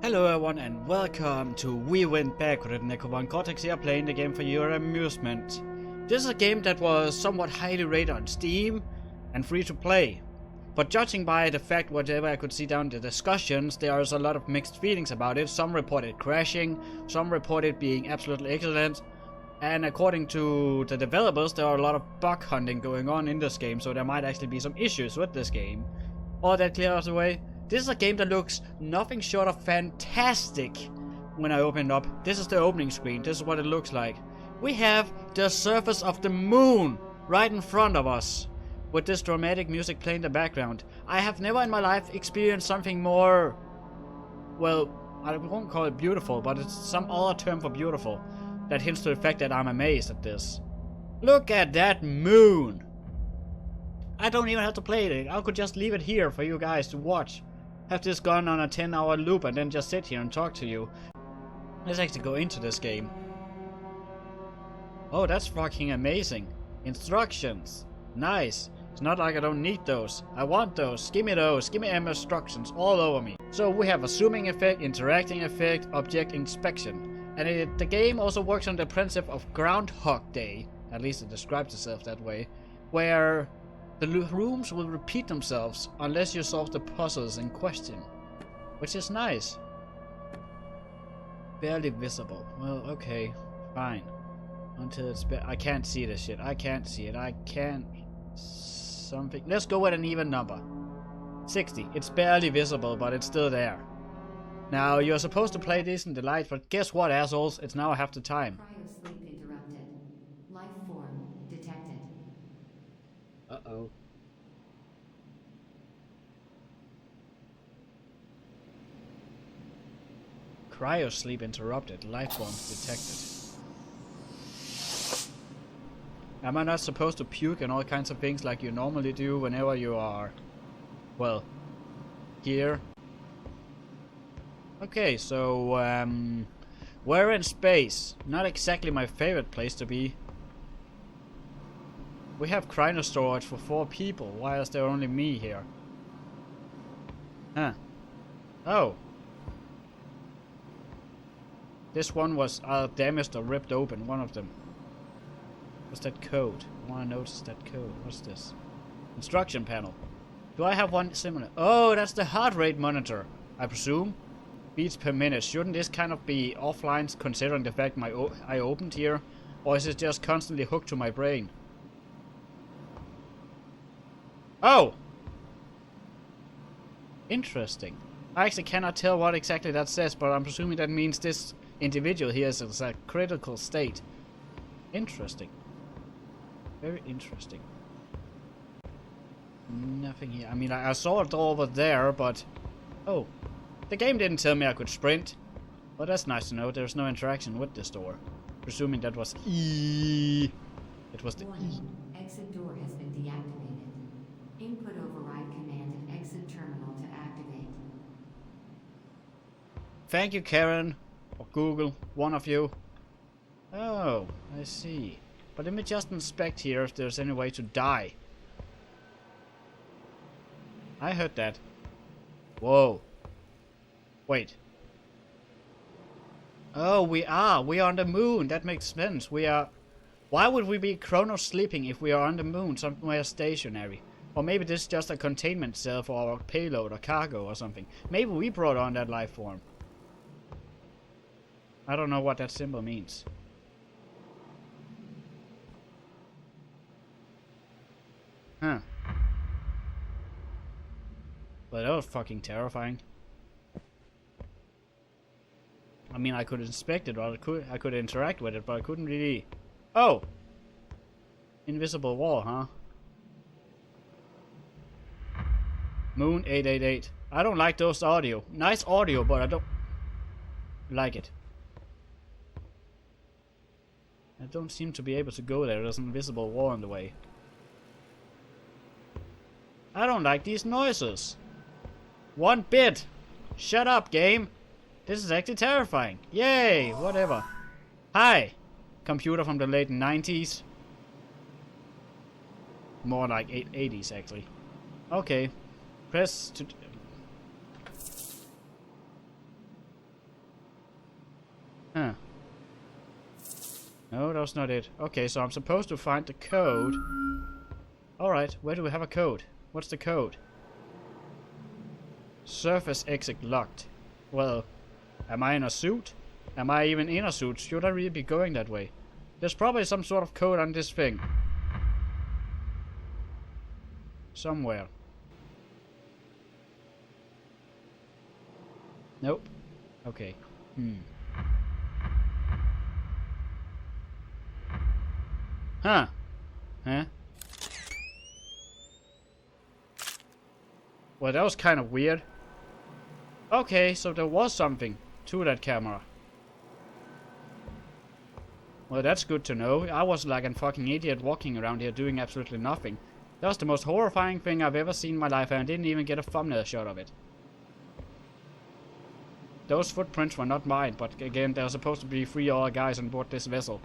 Hello everyone and welcome to We Went Back with Necro and Cortex here playing the game for your amusement. This is a game that was somewhat highly rated on Steam and free to play. But judging by the fact whatever I could see down the discussions, there is a lot of mixed feelings about it. Some report it crashing, some report it being absolutely excellent. And according to the developers, there are a lot of bug hunting going on in this game, so there might actually be some issues with this game. All that clears the way. This is a game that looks nothing short of fantastic when I open it up. This is the opening screen. This is what it looks like. We have the surface of the moon right in front of us with this dramatic music playing in the background. I have never in my life experienced something more, well, I won't call it beautiful, but it's some other term for beautiful that hints to the fact that I'm amazed at this. Look at that moon. I don't even have to play it. I could just leave it here for you guys to watch. Have this gone on a 10-hour loop and then just sit here and talk to you. Let's actually go into this game. Oh, that's fucking amazing. Instructions. Nice. It's not like I don't need those. I want those. Give me those. Give me instructions all over me. So we have a zooming effect, interacting effect, object inspection. And the game also works on the principle of Groundhog Day. At least it describes itself that way. Where the rooms will repeat themselves unless you solve the puzzles in question. Which is nice. Barely visible. Well, okay. Fine. Until it's I can't see this shit. I can't see it. I can't... Something... Let's go with an even number. 60. It's barely visible, but it's still there. Now, you're supposed to play this in the light, but guess what, assholes? It's now half the time. Cryo-sleep interrupted. Life form detected. Uh-oh. Cryo-sleep interrupted. Life forms detected. Am I not supposed to puke and all kinds of things like you normally do whenever you are, well, here? Okay, so, we're in space. Not exactly my favorite place to be. We have cryo storage for 4 people. Why is there only me here? Huh. Oh. This one was damaged or ripped open, one of them. What's that code? I want to notice that code. What's this? Instruction panel. Do I have one similar? Oh, that's the heart rate monitor, I presume. Beats per minute. Shouldn't this kind of be offline considering the fact I opened here? Or is it just constantly hooked to my brain? Oh! Interesting. I actually cannot tell what exactly that says, but I'm presuming that means this individual here is in a critical state. Interesting. Very interesting. Nothing here. I mean, I saw it over there, but... Oh. The game didn't tell me I could sprint. But that's nice to know. There's no interaction with this door. Presuming that was E. It was the E. Exit door has been deactivated. Input override command at exit terminal to activate. Thank you, Karen. Or Google. One of you. Oh, I see. But let me just inspect here if there's any way to die. I heard that. Whoa. Wait. Oh, we are on the moon. That makes sense. We are... Why would we be chrono sleeping if we are on the moon somewhere stationary? Or maybe this is just a containment cell for our payload or cargo or something. Maybe we brought on that life form. I don't know what that symbol means. Huh. But that was fucking terrifying. I mean, I could inspect it, or I could interact with it, but I couldn't really... Oh! Invisible wall, huh? Moon 888. I don't like those audio. Nice audio, but I don't like it. I don't seem to be able to go there. There's an invisible wall in the way. I don't like these noises. 1 bit! Shut up, game! This is actually terrifying. Yay! Whatever. Hi! Computer from the late 90s. More like 80s, actually. Okay. Press to... was not it. Okay, so I'm supposed to find the code. Alright, where do we have a code? What's the code? Surface exit locked. Well, am I in a suit? Am I even in a suit? Should I really be going that way? There's probably some sort of code on this thing. Somewhere. Nope. Okay. Huh. Huh? Well, that was kind of weird. Okay, so there was something to that camera. Well, that's good to know. I was like a fucking idiot walking around here doing absolutely nothing. That was the most horrifying thing I've ever seen in my life, and I didn't even get a thumbnail shot of it. Those footprints were not mine, but again, there are supposed to be 3 other guys on board this vessel.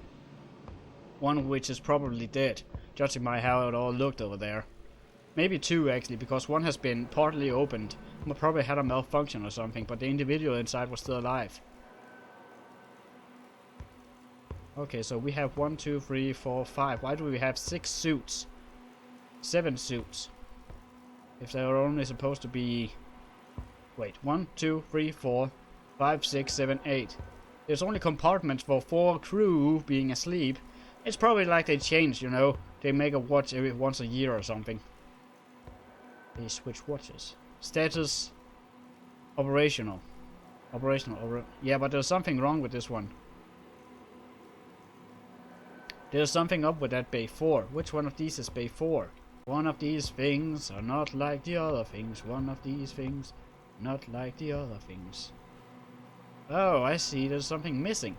One of which is probably dead, judging by how it all looked over there. Maybe 2 actually, because one has been partly opened. Probably had a malfunction or something, but the individual inside was still alive. Okay, so we have 1, 2, 3, 4, 5. Why do we have 6 suits? 7 suits. If they are only supposed to be... Wait, 1, 2, 3, 4, 5, 6, 7, 8. There's only compartments for 4 crew being asleep. It's probably like they change, you know. They make a watch every once a year or something. They switch watches. Status... Operational. Yeah, but there's something wrong with this one. There's something up with that Bay 4. Which one of these is Bay 4? One of these things are not like the other things. One of these things, not like the other things. Oh, I see. There's something missing.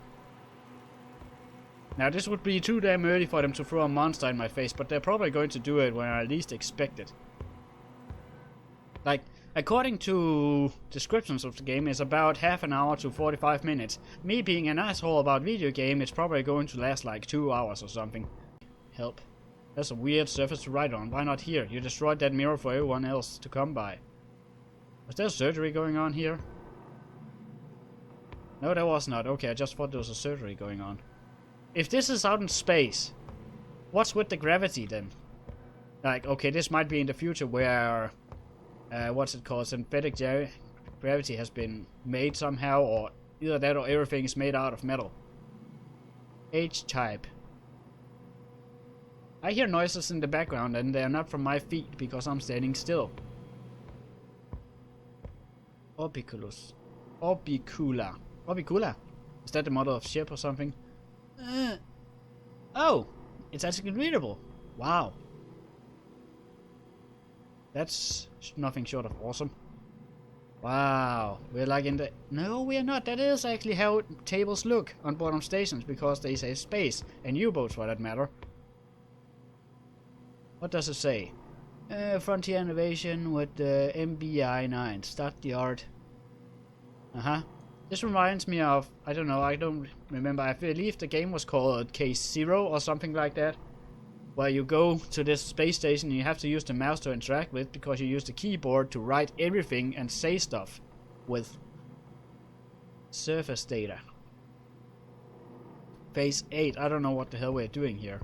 Now, this would be too damn early for them to throw a monster in my face, but they're probably going to do it when I least expect it. Like, according to descriptions of the game, it's about half an hour to 45 minutes. Me being an asshole about video game, it's probably going to last like 2 hours or something. Help. That's a weird surface to write on. Why not here? You destroyed that mirror for everyone else to come by. Was there surgery going on here? No, there was not. Okay, I just thought there was a surgery going on. If this is out in space, what's with the gravity then? Like, okay, this might be in the future where... what's it called? Synthetic gravity has been made somehow, or either that or everything is made out of metal. H-type. I hear noises in the background and they are not from my feet because I'm standing still. Orbiculus. Orbicula. Orbicula? Is that the model of ship or something? Oh! It's actually readable. Wow. That's nothing short of awesome. Wow. We're like in the... No, we are not. That is actually how tables look on bottom stations because they say space. And U-boats for that matter. What does it say? Frontier innovation with the MBI-9. Start the art. This reminds me of... I don't know. I don't remember. I believe the game was called Case Zero or something like that. Where you go to this space station and you have to use the mouse to interact with because you use the keyboard to write everything and say stuff with surface data. Phase 8. I don't know what the hell we're doing here.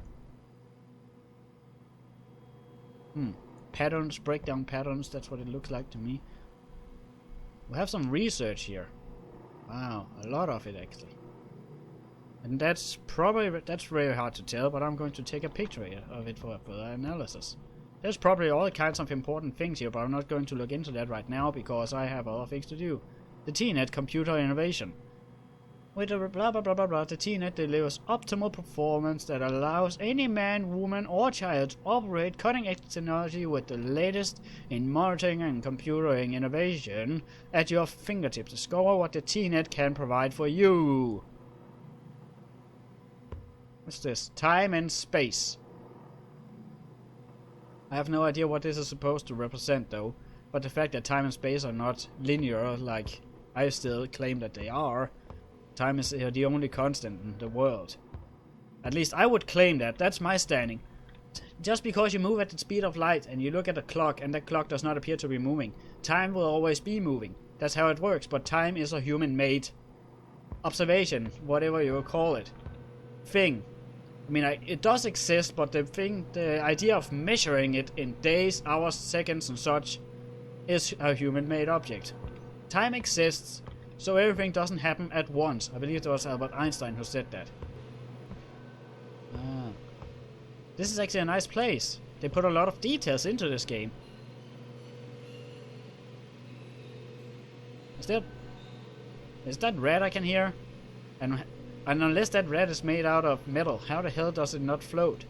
Patterns, breakdown patterns, that's what it looks like to me. We have some research here. Wow, a lot of it actually. And that's very hard to tell, but I'm going to take a picture of it for further analysis. There's probably all kinds of important things here, but I'm not going to look into that right now because I have other things to do. The TNet computer innovation. With a blah blah blah blah blah, the TNet delivers optimal performance that allows any man, woman, or child to operate cutting-edge technology with the latest in monitoring and computing innovation at your fingertips. Discover what the TNet can provide for you. What's this? Time and space. I have no idea what this is supposed to represent though, but the fact that time and space are not linear like I still claim that they are. Time is the only constant in the world. At least I would claim that. That's my standing. Just because you move at the speed of light and you look at a clock and that clock does not appear to be moving, time will always be moving. That's how it works, but time is a human-made observation, whatever you call it. Thing. I mean, it does exist, but the idea of measuring it in days, hours, seconds and such is a human-made object. Time exists, so everything doesn't happen at once. I believe it was Albert Einstein who said that. This is actually a nice place. They put a lot of details into this game. Is that red I can hear? And unless that red is made out of metal, how the hell does it not float?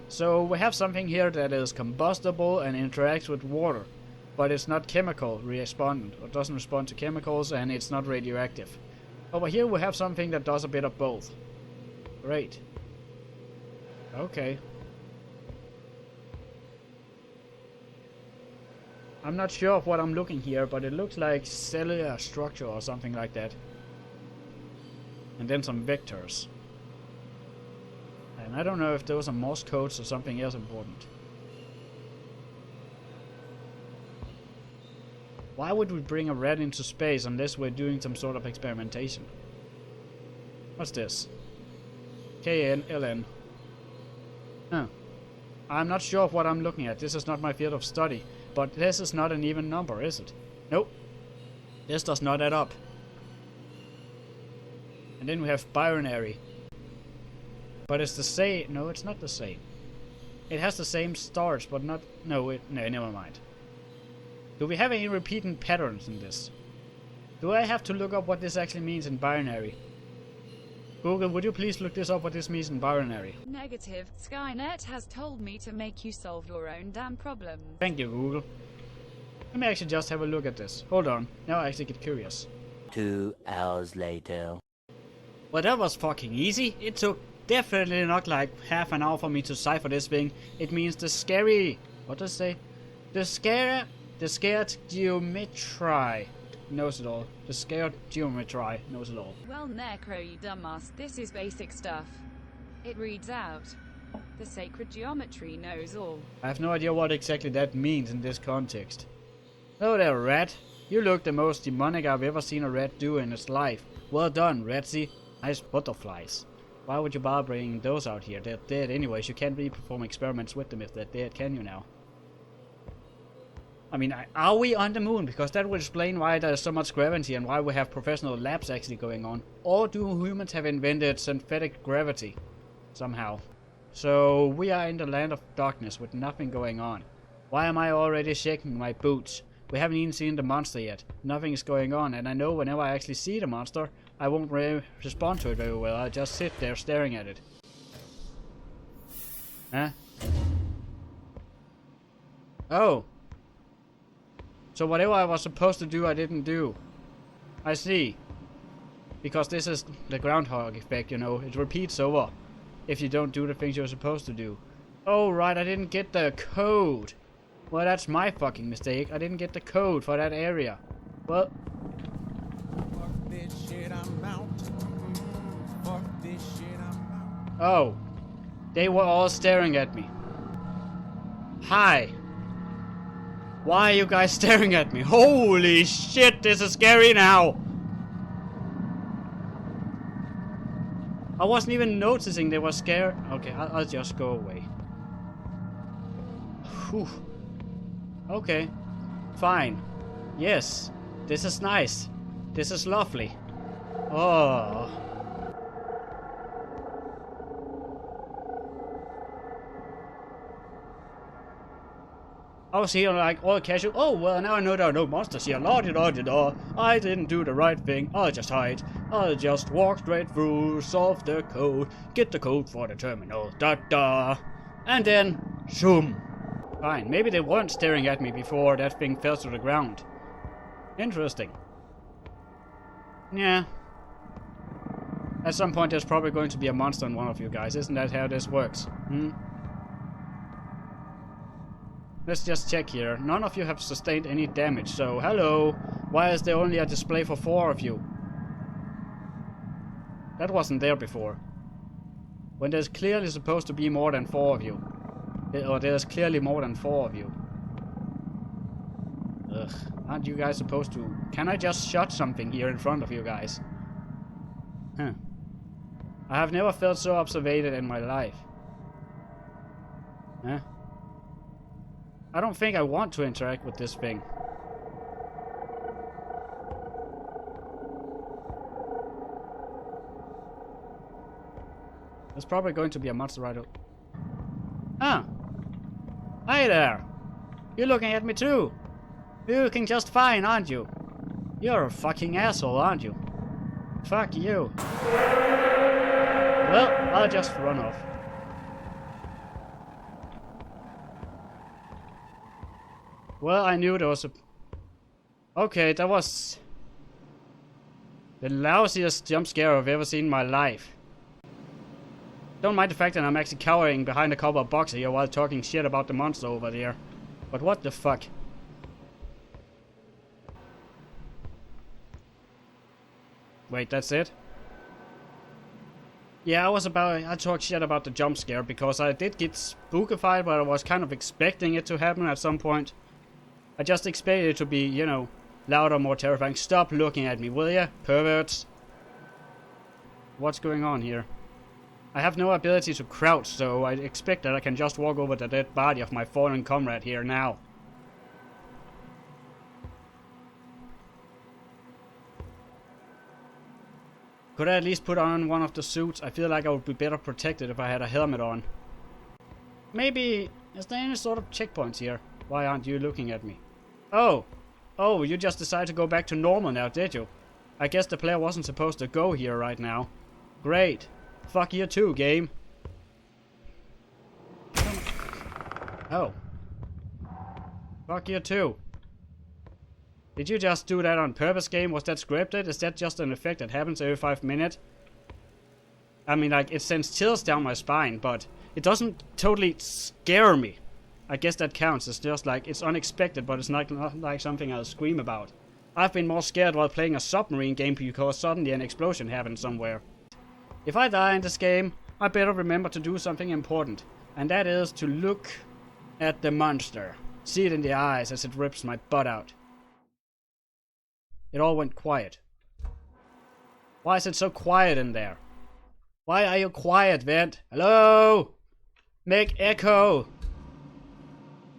So we have something here that is combustible and interacts with water, but it's not chemical respondent, or doesn't respond to chemicals, and it's not radioactive. Over here we have something that does a bit of both. Great. Okay. I'm not sure of what I'm looking here, but it looks like cellular structure or something like that. And then some vectors. And I don't know if those are Morse codes or something else important. Why would we bring a rat into space unless we're doing some sort of experimentation? What's this? KNLN. Huh. I'm not sure of what I'm looking at. This is not my field of study. But this is not an even number, is it? Nope. This does not add up. And then we have binary. But it's the same. No, it's not the same. It has the same stars, but not... No, never mind. Do we have any repeating patterns in this? Do I have to look up what this actually means in binary? Google, would you please look this up, what this means in binary? Negative. Skynet has told me to make you solve your own damn problems. Thank you, Google. Let me actually just have a look at this. Hold on. Now I actually get curious. 2 hours later. Well, that was fucking easy. It took definitely not like half an hour for me to cipher this thing. It means the scary... What does it say? The scared geometry knows it all. The scared geometry knows it all. Well, Necro, you dumbass, this is basic stuff. It reads out. The sacred geometry knows all. I have no idea what exactly that means in this context. Hello there, rat. You look the most demonic I've ever seen a rat do in its life. Well done, Ratsy. Nice butterflies. Why would you bother bringing those out here? They're dead anyways. You can't really perform experiments with them if they're dead, can you now? I mean, are we on the moon? Because that would explain why there's so much gravity and why we have professional labs actually going on. Or do humans have invented synthetic gravity? Somehow. So, we are in the land of darkness with nothing going on. Why am I already shaking my boots? We haven't even seen the monster yet. Nothing is going on, and I know whenever I actually see the monster, I won't respond to it very well. I'll just sit there staring at it. Huh? Oh. So whatever I was supposed to do, I didn't do. I see. Because this is the groundhog effect, you know. It repeats over if you don't do the things you're supposed to do. Oh, right, I didn't get the code. Well, that's my fucking mistake. I didn't get the code for that area. Well... Fuck this shit, I'm out. Fuck this shit, I'm out. Oh. They were all staring at me. Hi. Why are you guys staring at me? Holy shit, this is scary now! I wasn't even noticing they were scared. Okay, I'll just go away. Whew. Okay. Fine. Yes. This is nice. This is lovely. Oh. I was here like all casual. Oh, well, now I know there are no monsters here. La-di-da-di-da. I didn't do the right thing. I'll just hide. I'll just walk straight through, solve the code, get the code for the terminal. Da-da. And then, zoom. Fine. Maybe they weren't staring at me before that thing fell to the ground. Interesting. Yeah. At some point there's probably going to be a monster in one of you guys. Isn't that how this works? Let's just check here. None of you have sustained any damage, so hello. Why is there only a display for 4 of you? That wasn't there before. When there's clearly supposed to be more than 4 of you. Or there's clearly more than 4 of you. Ugh. Aren't you guys supposed to... Can I just shot something here in front of you guys? Huh. I have never felt so observated in my life. Huh? I don't think I want to interact with this thing. There's probably going to be a monster right over. Ah! Hi there! You're looking at me too! You're looking just fine, aren't you? You're a fucking asshole, aren't you? Fuck you. Well, I'll just run off. Well, I knew there was a... Okay, that was... the lousiest jump scare I've ever seen in my life. Don't mind the fact that I'm actually cowering behind a couple of boxes here while talking shit about the monster over there. But what the fuck? Wait, that's it? Yeah, I talked shit about the jump scare because I did get spookified, but I was kind of expecting it to happen at some point. I just expected it to be, you know, louder, more terrifying. Stop looking at me, will ya, perverts? What's going on here? I have no ability to crouch, so I expect that I can just walk over the dead body of my fallen comrade here now. Could I at least put on one of the suits? I feel like I would be better protected if I had a helmet on. Maybe... is there any sort of checkpoints here? Why aren't you looking at me? Oh! Oh, you just decided to go back to normal now, did you? I guess the player wasn't supposed to go here right now. Great. Fuck you too, game. Oh. Fuck you too. Did you just do that on purpose, game? Was that scripted? Is that just an effect that happens every 5 minutes? I mean, like, it sends chills down my spine, but it doesn't totally scare me. I guess that counts. It's just like, it's unexpected, but it's not like something I'll scream about. I've been more scared while playing a submarine game because suddenly an explosion happened somewhere. If I die in this game, I better remember to do something important. And that is to look at the monster. See it in the eyes as it rips my butt out. It all went quiet. Why is it so quiet in there? Why are you quiet, Vent? Hello? Make echo!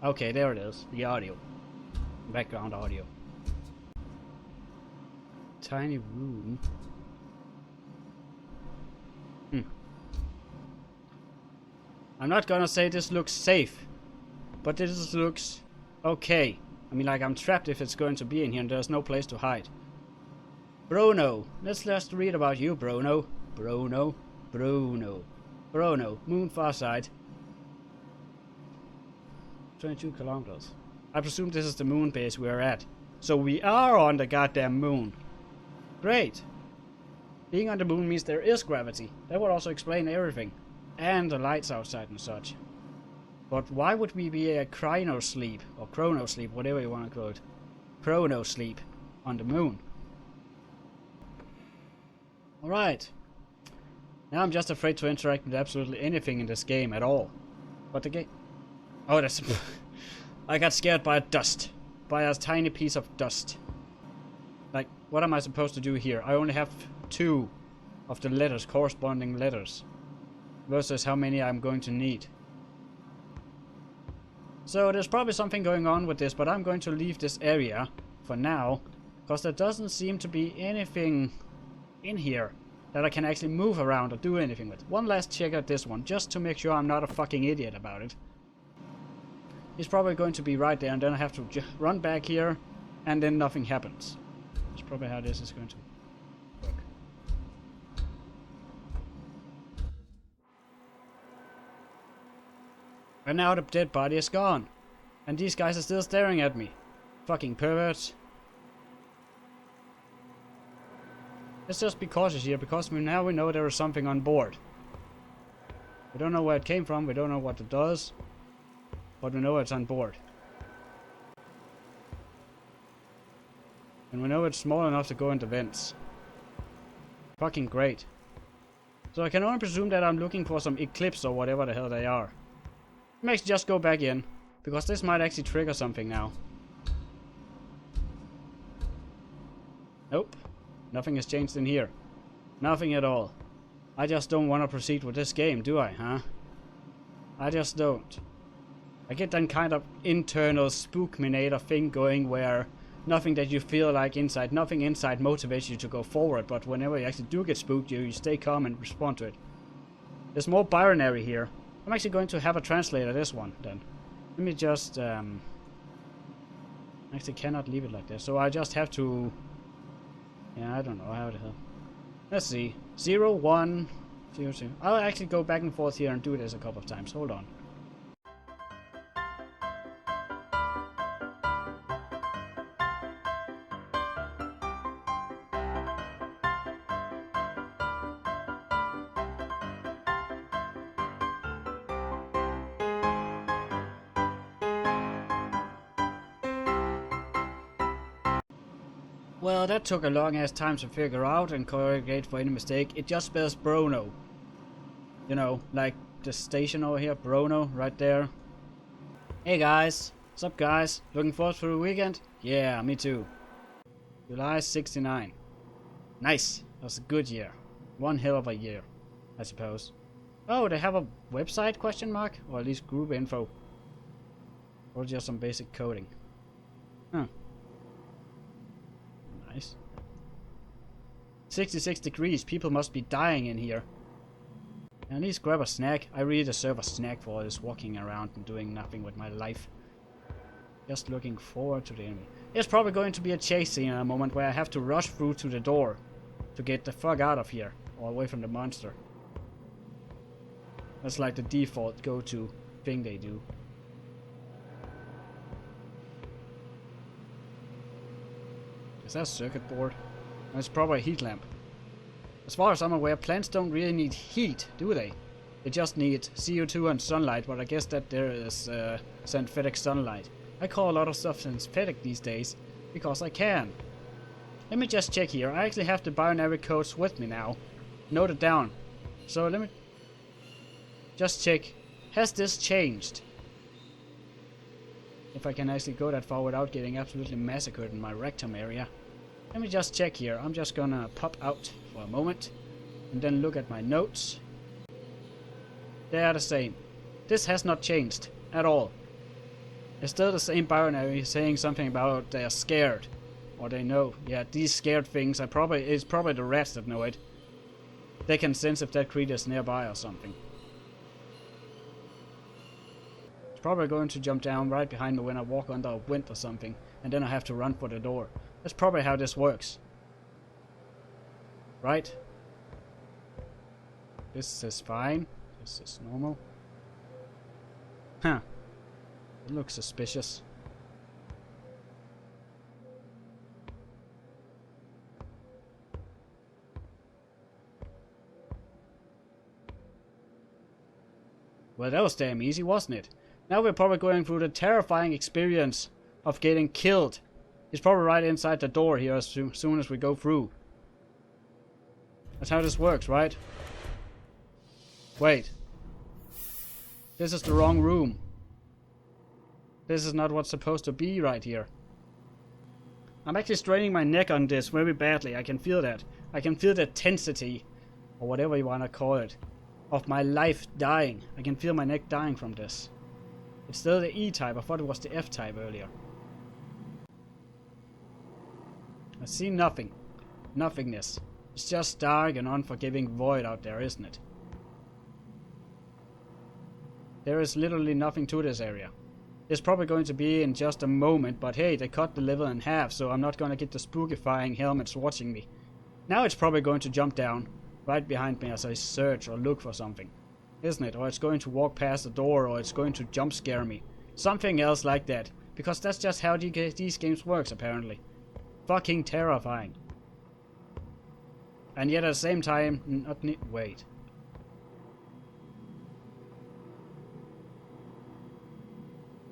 Okay, there it is. The audio. Background audio. Tiny room. I'm not gonna say this looks safe, but this looks okay. I mean, like, I'm trapped if it's going to be in here and there's no place to hide. Bruno. Let's just read about you, Bruno. Bruno. Moon far side. 22 kilometers. I presume this is the moon base we're at. So we are on the goddamn moon. Great. Being on the moon means there is gravity. That would also explain everything. And the lights outside and such. But why would we be a chrono sleep, or chrono sleep, whatever you want to call it, chrono sleep on the moon? Alright. Now I'm just afraid to interact with absolutely anything in this game at all. But the game... Oh, that's... I got scared by dust. By a tiny piece of dust. Like, what am I supposed to do here? I only have 2 of the letters, corresponding letters. Versus how many I'm going to need. So there's probably something going on with this, but I'm going to leave this area for now, because there doesn't seem to be anything in here that I can actually move around or do anything with. One last check at this one, just to make sure I'm not a fucking idiot about it. It's probably going to be right there, and then I have to run back here, and then nothing happens. That's probably how this is going to work. And now the dead body is gone. And these guys are still staring at me. Fucking perverts. Let's just be cautious here, because now we know there is something on board. We don't know where it came from, we don't know what it does. But we know it's on board. And we know it's small enough to go into vents. Fucking great. So I can only presume that I'm looking for some eclipse or whatever the hell they are. Makes just go back in, because this might actually trigger something now. Nope. Nothing has changed in here. Nothing at all. I just don't want to proceed with this game, do I, huh? I just don't. I get that kind of internal spookminator thing going where nothing that you feel like inside, nothing inside motivates you to go forward, but whenever you actually do get spooked, you stay calm and respond to it. There's more binary here. I'm actually going to have a translator this one, then. Let me just, actually cannot leave it like this, so I just have to... Yeah, I don't know how the hell. Let's see. 0, 1, 0, 2. I'll actually go back and forth here and do this a couple of times. Hold on. Well, that took a long ass time to figure out and correct for any mistake. It just spells Brono. You know, like the station over here, Brono, right there. Hey guys, what's up guys? Looking forward to the weekend? Yeah, me too. July 69. Nice, that was a good year. One hell of a year, I suppose. Oh, they have a website, question mark? Or at least group info. Or just some basic coding. Huh. Nice. 66 degrees. People must be dying in here. At least grab a snack. I really deserve a snack for all this walking around and doing nothing with my life. Just looking forward to the enemy. There's probably going to be a chase scene in a moment where I have to rush through to the door to get the fuck out of here or away from the monster. That's like the default go-to thing they do. Is that a circuit board? It's probably a heat lamp. As far as I'm aware, plants don't really need heat, do they? They just need CO2 and sunlight, but I guess that there is synthetic sunlight. I call a lot of stuff synthetic these days, because I can. Let me just check here. I actually have the binary codes with me now. Note it down. So let me just check. Has this changed? If I can actually go that far without getting absolutely massacred in my rectum area. Let me just check here. I'm just gonna pop out for a moment and then look at my notes. They are the same. This has not changed at all. It's still the same binary saying something about they are scared. Or they know. Yeah, these scared things it's probably the rats that know it. They can sense if that creature is nearby or something. It's probably going to jump down right behind me when I walk under a wind or something, and then I have to run for the door. That's probably how this works. Right? This is fine. This is normal. Huh. It looks suspicious. Well, that was damn easy, wasn't it? Now we're probably going through the terrifying experience of getting killed. He's probably right inside the door here as soon as we go through. That's how this works, right? Wait. This is the wrong room. This is not what's supposed to be right here. I'm actually straining my neck on this very badly. I can feel that. I can feel the tensity, or whatever you want to call it, of my life dying. I can feel my neck dying from this. It's still the E-type. I thought it was the F-type earlier. I see nothing. Nothingness. It's just dark and unforgiving void out there, isn't it? There is literally nothing to this area. It's probably going to be in just a moment, but hey, they cut the level in half, so I'm not going to get the spookifying helmets watching me. Now it's probably going to jump down right behind me as I search or look for something. Isn't it? Or it's going to walk past the door, or it's going to jump scare me. Something else like that. Because that's just how these games works, apparently. Fucking terrifying. And yet at the same time, wait.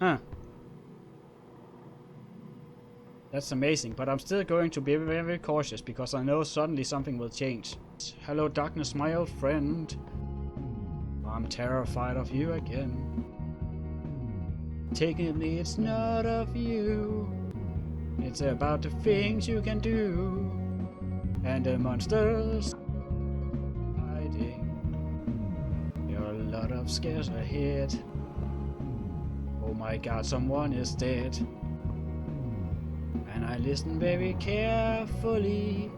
Huh. That's amazing, but I'm still going to be very, very cautious because I know suddenly something will change. Hello darkness, my old friend. I'm terrified of you again. Technically it's not of you. It's about the things you can do. And the monsters hiding. lot of scares ahead. Oh my god, someone is dead. And I listen very carefully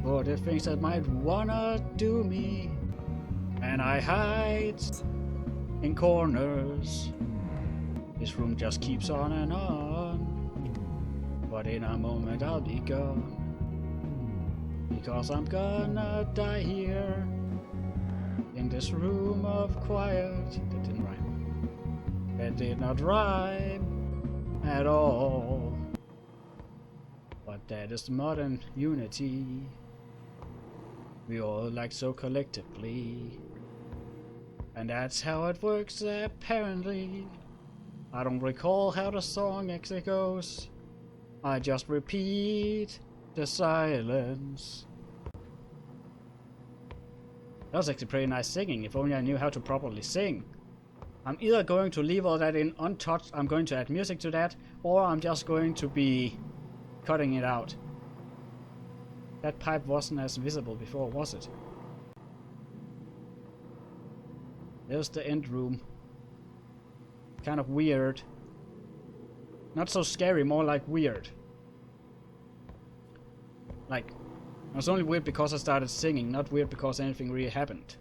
for the things that might wanna do me. And I hide in corners. This room just keeps on and on. But in a moment I'll be gone. Because I'm gonna die here. In this room of quiet. That didn't rhyme. That did not rhyme at all. But that is modern unity. We all like so collectively. And that's how it works apparently. I don't recall how the song actually goes. I just repeat the silence. That was actually pretty nice singing, if only I knew how to properly sing. I'm either going to leave all that in untouched, I'm going to add music to that, or I'm just going to be cutting it out. That pipe wasn't as visible before, was it? There's the end room. Kind of weird. Not so scary, more like weird. Like, it was only weird because I started singing, not weird because anything really happened.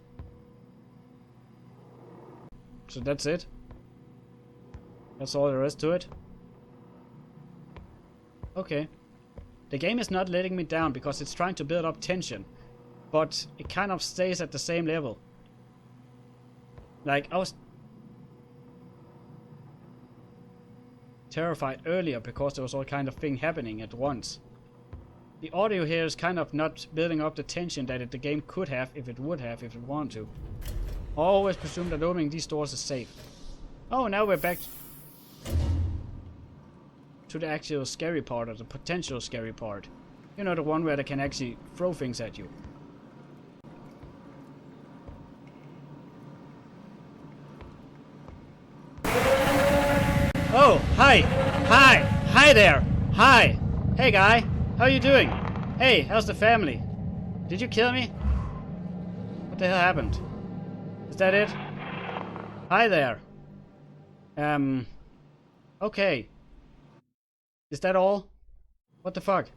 So that's it. That's all there is to it. Okay. The game is not letting me down because it's trying to build up tension. But it kind of stays at the same level. Like, I was terrified earlier because there was all kind of thing happening at once. The audio here is kind of not building up the tension that the game could have if it would have, if it wanted to. I always presume that opening these doors is safe. Oh, now we're back to the actual scary part, or the potential scary part. You know, the one where they can actually throw things at you. Oh, hi! Hi! Hi there! Hi! Hey guy! How you doing? Hey, how's the family? Did you kill me? What the hell happened? Is that it? Hi there. Okay. Is that all? What the fuck?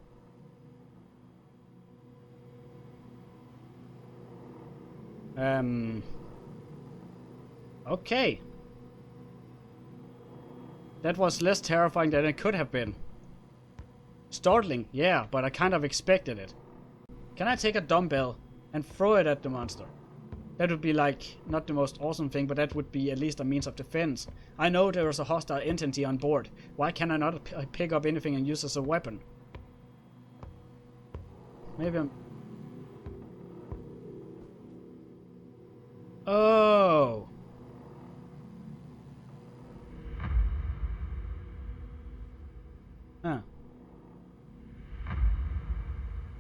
Okay. That was less terrifying than it could have been. Startling, yeah, but I kind of expected it. Can I take a dumbbell and throw it at the monster? That would be like, not the most awesome thing, but that would be at least a means of defense. I know there is a hostile entity on board. Why can I not pick up anything and use as a weapon? Maybe I'm... Oh! Huh.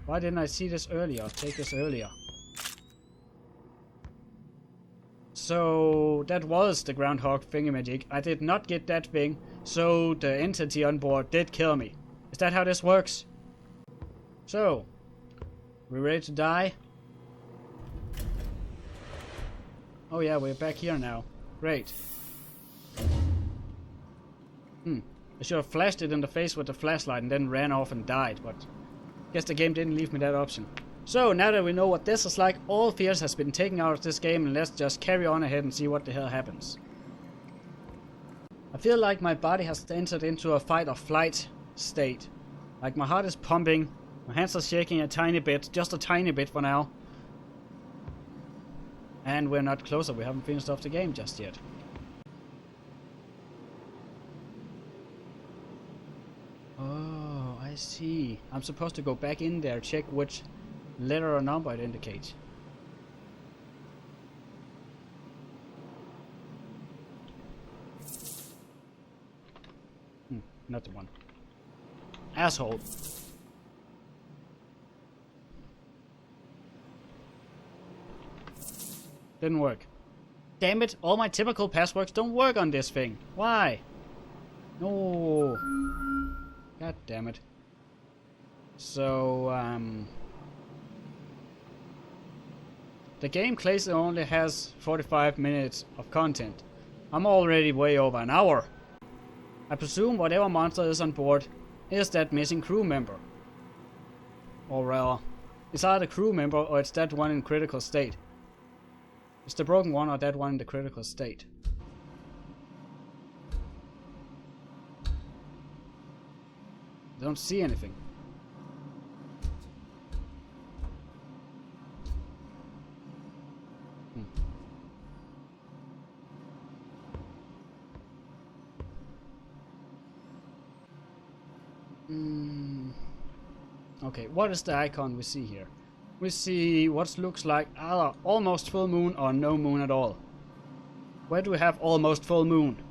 Why didn't I see this earlier? Take this earlier. So that was the groundhog thingamajig. I did not get that thing, so the entity on board did kill me. Is that how this works? So, we ready to die? Oh yeah, we're back here now. Great. I should have flashed it in the face with the flashlight and then ran off and died, but guess the game didn't leave me that option. So, now that we know what this is like, all fears has been taken out of this game, and let's just carry on ahead and see what the hell happens. I feel like my body has entered into a fight or flight state. Like my heart is pumping, my hands are shaking a tiny bit, just a tiny bit for now. And we're not closer, we haven't finished off the game just yet. Oh, I see. I'm supposed to go back in there, check which letter or number it indicates. Not the one. Asshole. Didn't work. Damn it, all my typical passwords don't work on this thing. Why? No. God damn it. So, The game claims it only has 45 minutes of content. I'm already way over an hour. I presume whatever monster is on board is that missing crew member. Or rather, it's either crew member or it's that one in critical state. It's the broken one or that one in the critical state. I don't see anything. Okay, what is the icon we see here? We see what looks like either almost full moon or no moon at all. Where do we have almost full moon?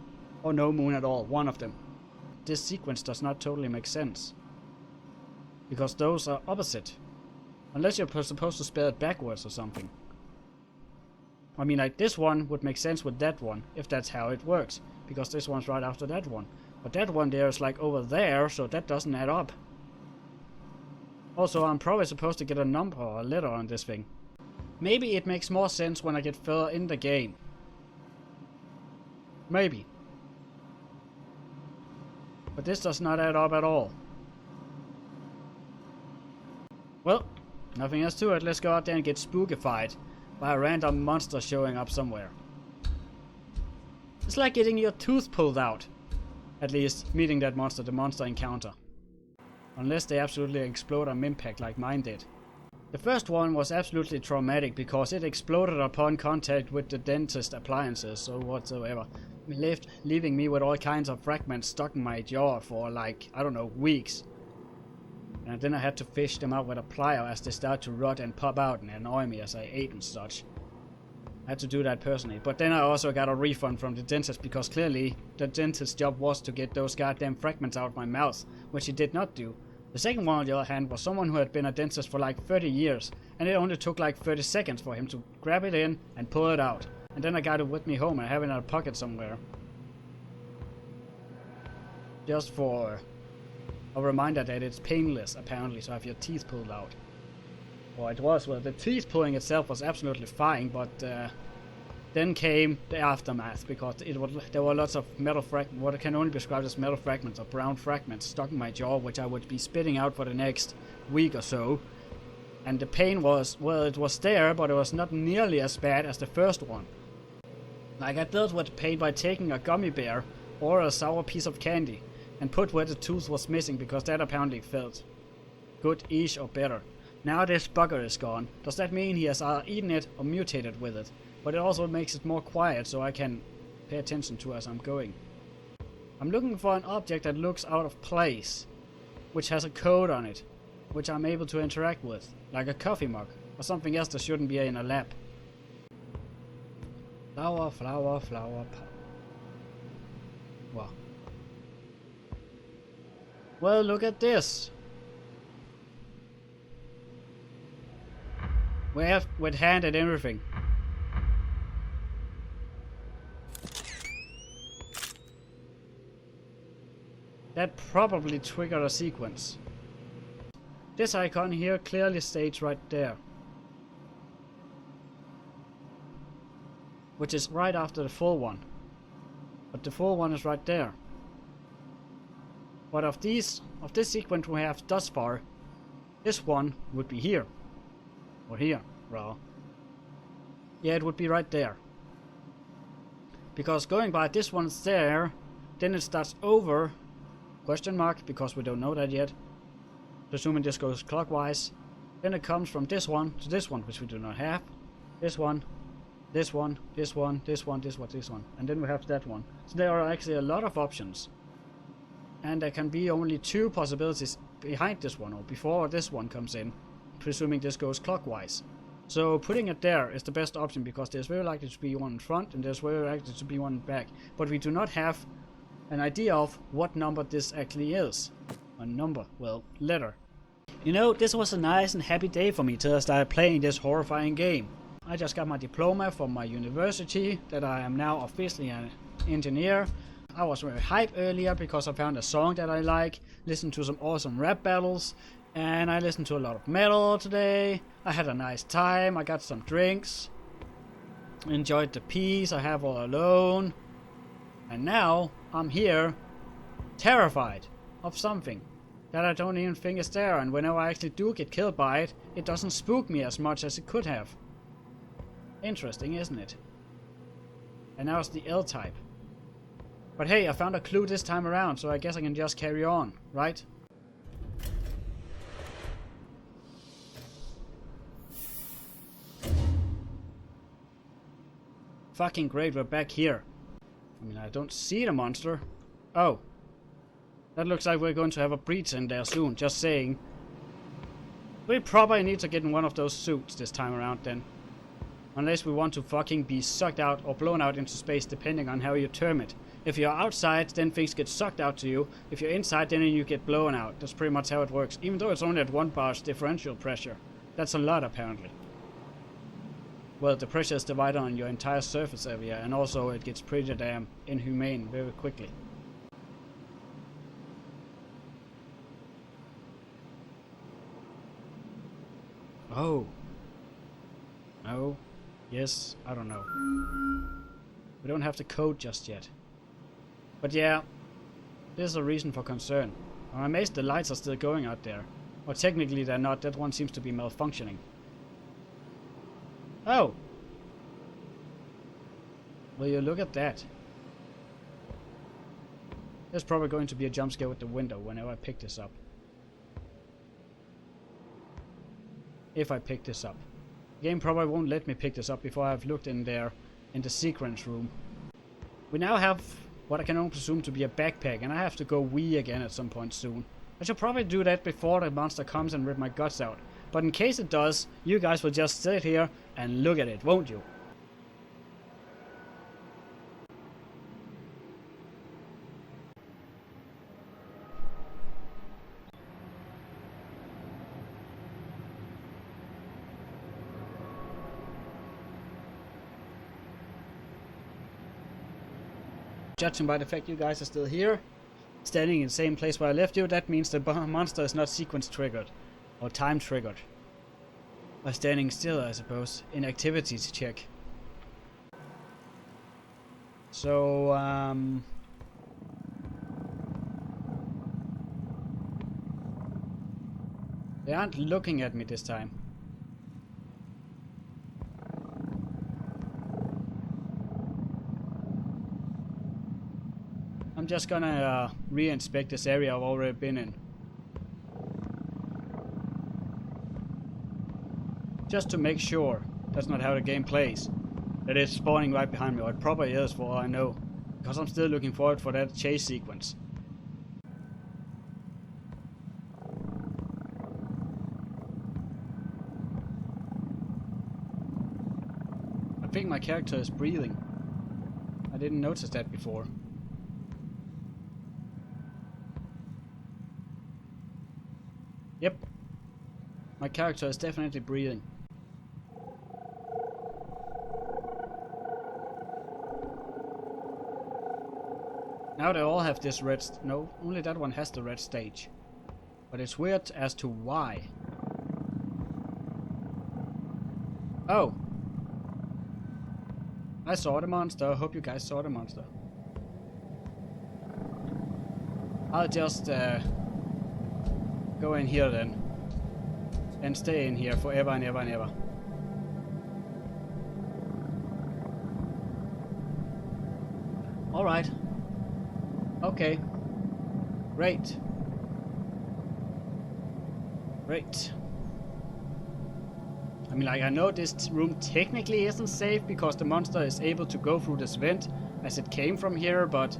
Or no moon at all? One of them. This sequence does not totally make sense. Because those are opposite. Unless you're supposed to spell it backwards or something. I mean, like, this one would make sense with that one, if that's how it works. Because this one's right after that one. But that one there is like over there, so that doesn't add up. Also, I'm probably supposed to get a number or a letter on this thing. Maybe it makes more sense when I get further in the game. Maybe. But this does not add up at all. Well, nothing else to it. Let's go out there and get spookified by a random monster showing up somewhere. It's like getting your tooth pulled out. At least, meeting that monster, the monster encounter. Unless they absolutely explode on impact like mine did. The first one was absolutely traumatic because it exploded upon contact with the dentist appliances or whatsoever. Leaving me with all kinds of fragments stuck in my jaw for like, I don't know, weeks. And then I had to fish them out with a plier as they start to rot and pop out and annoy me as I ate and such. I had to do that personally. But then I also got a refund from the dentist because clearly the dentist's job was to get those goddamn fragments out of my mouth, which he did not do. The second one, on the other hand, was someone who had been a dentist for like 30 years, and it only took like 30 seconds for him to grab it in and pull it out. And then I got it with me home and I have it in a pocket somewhere. Just for a reminder that it's painless, apparently, to have your teeth pulled out. Or it was, well, the teeth pulling itself was absolutely fine, but then came the aftermath, because there were lots of metal fragments, what can only be described as metal fragments or brown fragments stuck in my jaw, which I would be spitting out for the next week or so. And the pain was, well, it was there, but it was not nearly as bad as the first one. Like, I dealt with the pain by taking a gummy bear or a sour piece of candy and put where the tooth was missing, because that apparently felt good-ish or better. Now this bugger is gone. Does that mean he has either eaten it or mutated with it? But it also makes it more quiet so I can pay attention to as I'm going. I'm looking for an object that looks out of place, which has a code on it, which I'm able to interact with, like a coffee mug, or something else that shouldn't be in a lab. Flower, flower, flower, wow. Well, look at this. We have with hand and everything. That probably triggered a sequence. This icon here clearly states right there, which is right after the full one. But the full one is right there. But of this sequence we have thus far, this one would be here. Or here, rather. Yeah, it would be right there. Because going by this one's there, then it starts over, question mark, because we don't know that yet. Presuming this goes clockwise. Then it comes from this one to this one, which we do not have. This one, this one, this one, this one, this one, this one. And then we have that one. So there are actually a lot of options. And there can be only two possibilities behind this one, or before this one comes in, presuming this goes clockwise. So putting it there is the best option, because there's very likely to be one in front and there's very likely to be one in back. But we do not have an idea of what number this actually is. A number, well, letter. You know, this was a nice and happy day for me till I started playing this horrifying game. I just got my diploma from my university, that I am now officially an engineer. I was very hyped earlier because I found a song that I like, listened to some awesome rap battles, And I listened to a lot of metal today. I had a nice time. I got some drinks. Enjoyed the peace I have all alone. And now I'm here, terrified of something that I don't even think is there. And whenever I actually do get killed by it, it doesn't spook me as much as it could have. Interesting, isn't it? And now it's the L-type. But hey, I found a clue this time around, so I guess I can just carry on, right? Fucking great, we're back here. I mean, I don't see the monster. Oh. That looks like we're going to have a breach in there soon, just saying. We probably need to get in one of those suits this time around then. Unless we want to fucking be sucked out or blown out into space, depending on how you term it. If you're outside, then things get sucked out to you. If you're inside, then you get blown out. That's pretty much how it works. Even though it's only at 1 bar's differential pressure. That's a lot, apparently. Well, the pressure is divided on your entire surface area, and also it gets pretty damn inhumane very quickly. Oh. No. Yes, I don't know. We don't have the code just yet. But yeah, there's a reason for concern. I'm amazed the lights are still going out there. Or technically they're not, that one seems to be malfunctioning. Oh! Will you look at that? There's probably going to be a jump scare with the window whenever I pick this up. If I pick this up. The game probably won't let me pick this up before I've looked in there, in the sequence room. We now have what I can only presume to be a backpack, and I have to go wee again at some point soon. I should probably do that before the monster comes and rip my guts out. But in case it does, you guys will just sit here and look at it, won't you? Judging by the fact you guys are still here, standing in the same place where I left you, that means the monster is not sequence triggered, or time triggered. Or standing still, I suppose, in activities check. So, they aren't looking at me this time. I'm just gonna re-inspect this area I've already been in. Just to make sure that's not how the game plays. That it's spawning right behind me, or it probably is for all I know. Because I'm still looking forward for that chase sequence. I think my character is breathing. I didn't notice that before. Yep. My character is definitely breathing. Now they all have this red... No, only that one has the red stage. But it's weird as to why. Oh. I saw the monster. I hope you guys saw the monster. I'll just go in here then. And stay in here forever and ever and ever. Alright. Okay. Great. Great. I mean, like, I know this room technically isn't safe because the monster is able to go through this vent as it came from here, but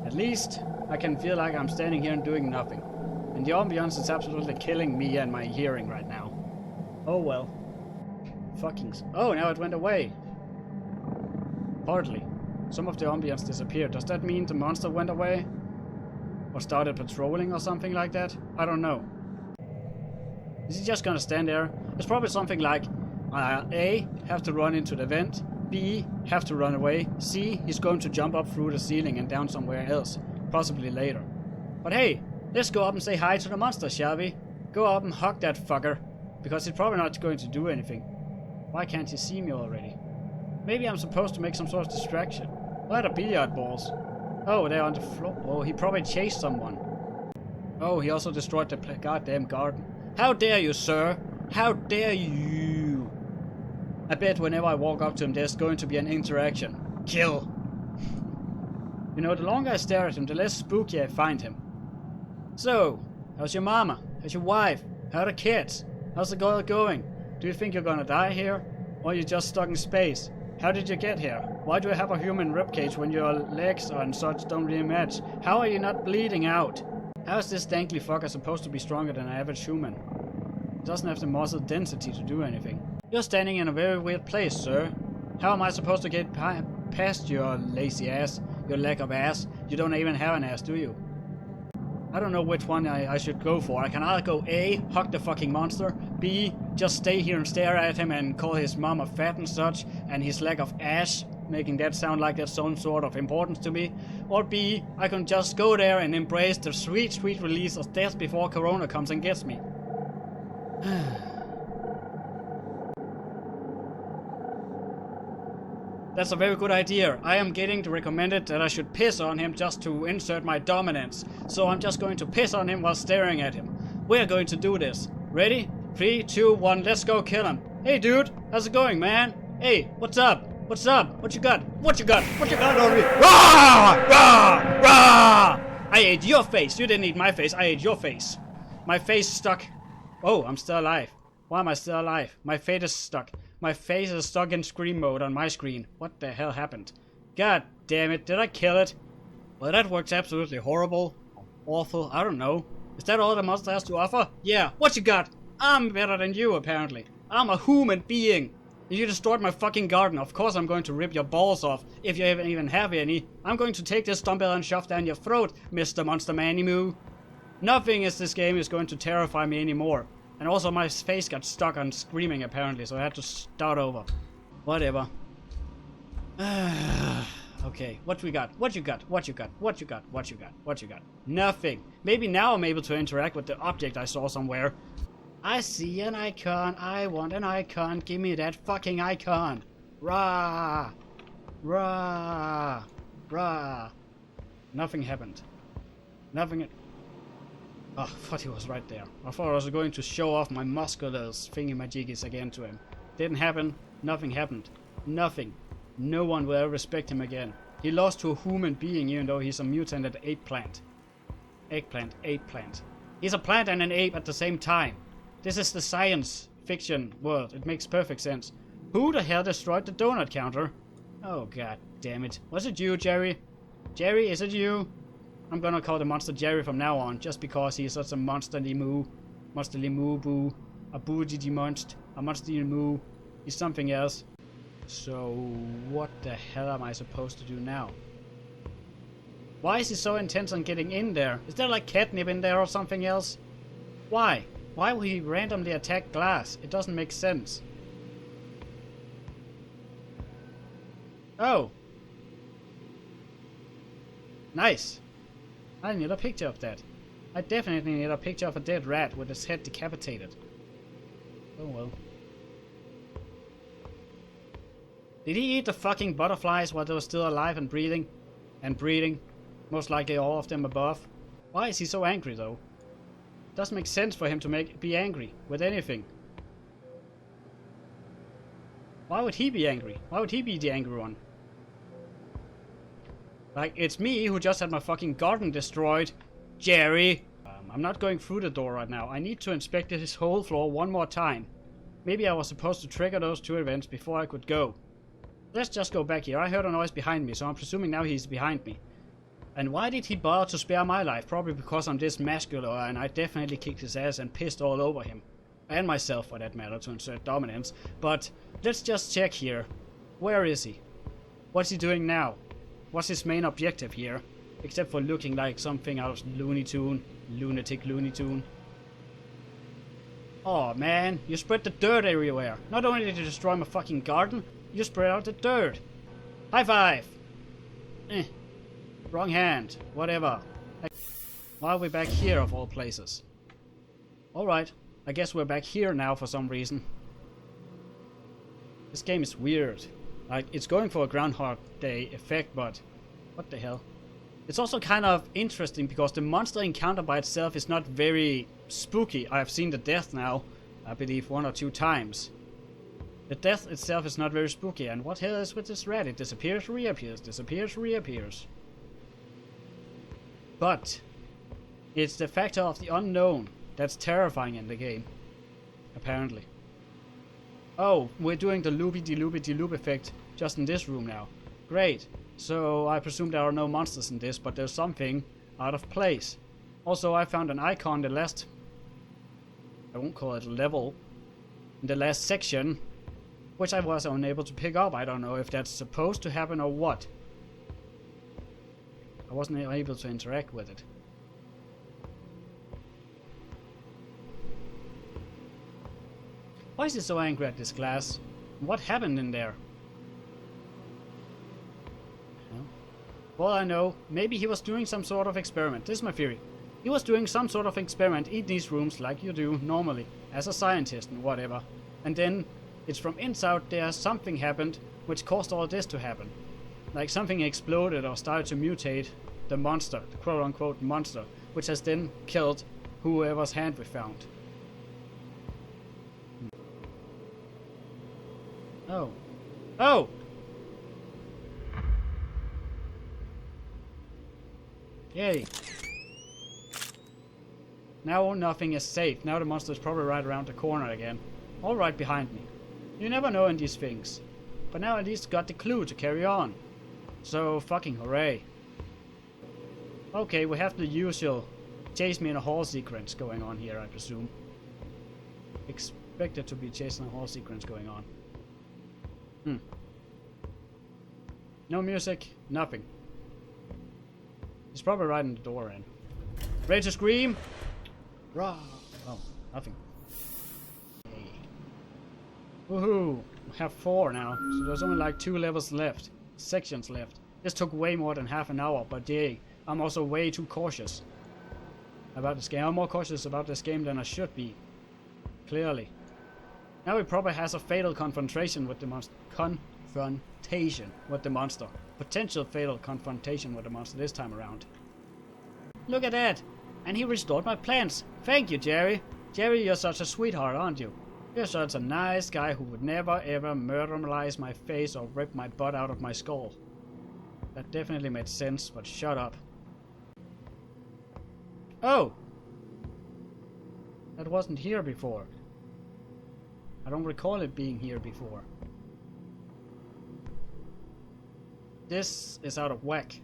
at least I can feel like I'm standing here and doing nothing. And the ambience is absolutely killing me and my hearing right now. Oh well. Fucking... Oh, now it went away. Partly. Some of the ambience disappeared. Does that mean the monster went away? Or started patrolling or something like that? I don't know. Is he just gonna stand there? It's probably something like A, have to run into the vent. B, have to run away. C, he's going to jump up through the ceiling and down somewhere else. Possibly later. But hey, Let's go up and say hi to the monster, shall we? Go up and hug that fucker. Because he's probably not going to do anything. Why can't he see me already? Maybe I'm supposed to make some sort of distraction. Where are the billiard balls? Oh, they're on the floor. Oh, he probably chased someone. Oh, he also destroyed the goddamn garden. How dare you, sir? How dare you? I bet whenever I walk up to him, there's going to be an interaction. Kill. You know, the longer I stare at him, the less spooky I find him. So, how's your mama? How's your wife? How are the kids? How's the girl going? Do you think you're gonna die here? Or are you just stuck in space? How did you get here? Why do you have a human ribcage when your legs and such don't really match? How are you not bleeding out? How is this dankly fucker supposed to be stronger than an average human? He doesn't have the muscle density to do anything. You're standing in a very weird place, sir. How am I supposed to get past your lazy ass? Your lack of ass? You don't even have an ass, do you? I don't know which one I should go for. I can either go A, hug the fucking monster, B, just stay here and stare at him and call his mama fat and such, and his lack of ass, making that sound like that's some sort of importance to me. Or B, I can just go there and embrace the sweet, sweet release of death before Corona comes and gets me. That's a very good idea. I am getting recommended that I should piss on him just to insert my dominance. So I'm just going to piss on him while staring at him. We're going to do this. Ready? 3, 2, 1, let's go kill him. Hey dude, how's it going, man? Hey, what's up? What's up? What you got? What you got? What you got on me? Rah! Rah! Rah! I ate your face. You didn't eat my face. I ate your face. My face stuck. Oh, I'm still alive. Why am I still alive? My face is stuck. My face is stuck in scream mode on my screen. What the hell happened? God damn it, did I kill it? Well, that works absolutely horrible. Awful, I don't know. Is that all the monster has to offer? Yeah, what you got? I'm better than you, apparently. I'm a human being. If you destroyed my fucking garden, of course I'm going to rip your balls off, if you even have any. I'm going to take this dumbbell and shove down your throat, Mr. Monster Manimoo. Nothing in this game is going to terrify me anymore. And also my face got stuck on screaming apparently, so I had to start over. Whatever. Okay, what we got? What you got? What you got? What you got? What you got? What you got? Nothing. Maybe now I'm able to interact with the object I saw somewhere. I see an icon. I want an icon. Give me that fucking icon. Rah! Rah! Rah! Nothing happened. Nothing. Oh, I thought he was right there. I thought I was going to show off my musculars thingy-majiggies again to him. Didn't happen. Nothing happened. Nothing. No one will ever respect him again. He lost to a human being even though he's a mutant and ape plant. Eggplant, ape plant. He's a plant and an ape at the same time. This is the science fiction world. It makes perfect sense. Who the hell destroyed the donut counter? Oh god damn it. Was it you, Jerry? Jerry, is it you? I'm gonna call the monster Jerry from now on, just because he is such a monsterly moo. Monsterly moo boo. A boo-diddy monst. A monsterly moo. He's something else. So, what the hell am I supposed to do now? Why is he so intense on getting in there? Is there like catnip in there or something else? Why? Why will he randomly attack glass? It doesn't make sense. Oh. Nice. I need a picture of that. I definitely need a picture of a dead rat with his head decapitated. Oh well. Did he eat the fucking butterflies while they were still alive and breathing? And breathing? Most likely all of them above. Why is he so angry though? Doesn't make sense for him to be angry with anything. Why would he be angry? Why would he be the angry one? Like, it's me who just had my fucking garden destroyed. Jerry! I'm not going through the door right now. I need to inspect this whole floor one more time. Maybe I was supposed to trigger those 2 events before I could go. Let's just go back here. I heard a noise behind me, so I'm presuming now he's behind me. And why did he bother to spare my life? Probably because I'm this muscular and I definitely kicked his ass and pissed all over him. And myself for that matter, to insert dominance. But let's just check here. Where is he? What's he doing now? What's his main objective here? Except for looking like something out of Looney Tune. Lunatic Looney Tune. Oh man, you spread the dirt everywhere. Not only did you destroy my fucking garden, you spread out the dirt. High five! Wrong hand. Whatever. Why are we back here of all places? Alright, I guess we're back here now for some reason. This game is weird. Like, it's going for a Groundhog Day effect, but what the hell? It's also kind of interesting because the monster encounter by itself is not very spooky. I have seen the death now, I believe 1 or 2 times. The death itself is not very spooky, and what hell is with this rat? It disappears, reappears, disappears, reappears. But it's the factor of the unknown that's terrifying in the game, apparently. Oh, we're doing the loopy-de-loopy-de-loop effect just in this room now. Great. So I presume there are no monsters in this, but there's something out of place. Also, I found an icon in the last... I won't call it level. In the last section, which I was unable to pick up. I don't know if that's supposed to happen or what. I wasn't able to interact with it. Why is he so angry at this glass? What happened in there? For all I know, maybe he was doing some sort of experiment. This is my theory. He was doing some sort of experiment in these rooms like you do normally, as a scientist and whatever. And then, it's from inside there something happened which caused all this to happen. Like something exploded or started to mutate the monster, the quote-unquote monster, which has then killed whoever's hand we found. Oh. Oh! Yay. Now nothing is safe. Now the monster is probably right around the corner again. All right behind me. You never know in these things. But now at least got the clue to carry on. So fucking hooray. Okay, we have the usual chase me in a hall sequence going on here, I presume. Expected to be chasing a hall sequence going on. No music, nothing. He's probably right in the door in. Ready to scream? Rah! Oh, nothing. Hey. Woohoo! We have 4 now, so there's only like 2 levels left. Sections left. This took way more than half an hour, but yay. I'm also way too cautious about this game. I'm more cautious about this game than I should be. Clearly. Now he probably has a fatal confrontation with the monster. Potential fatal confrontation with the monster this time around. Look at that! And he restored my plants. Thank you, Jerry. Jerry, you're such a sweetheart, aren't you? You're such a nice guy who would never ever murderize my face or rip my butt out of my skull. That definitely made sense, but shut up. Oh! That wasn't here before. I don't recall it being here before. This is out of whack.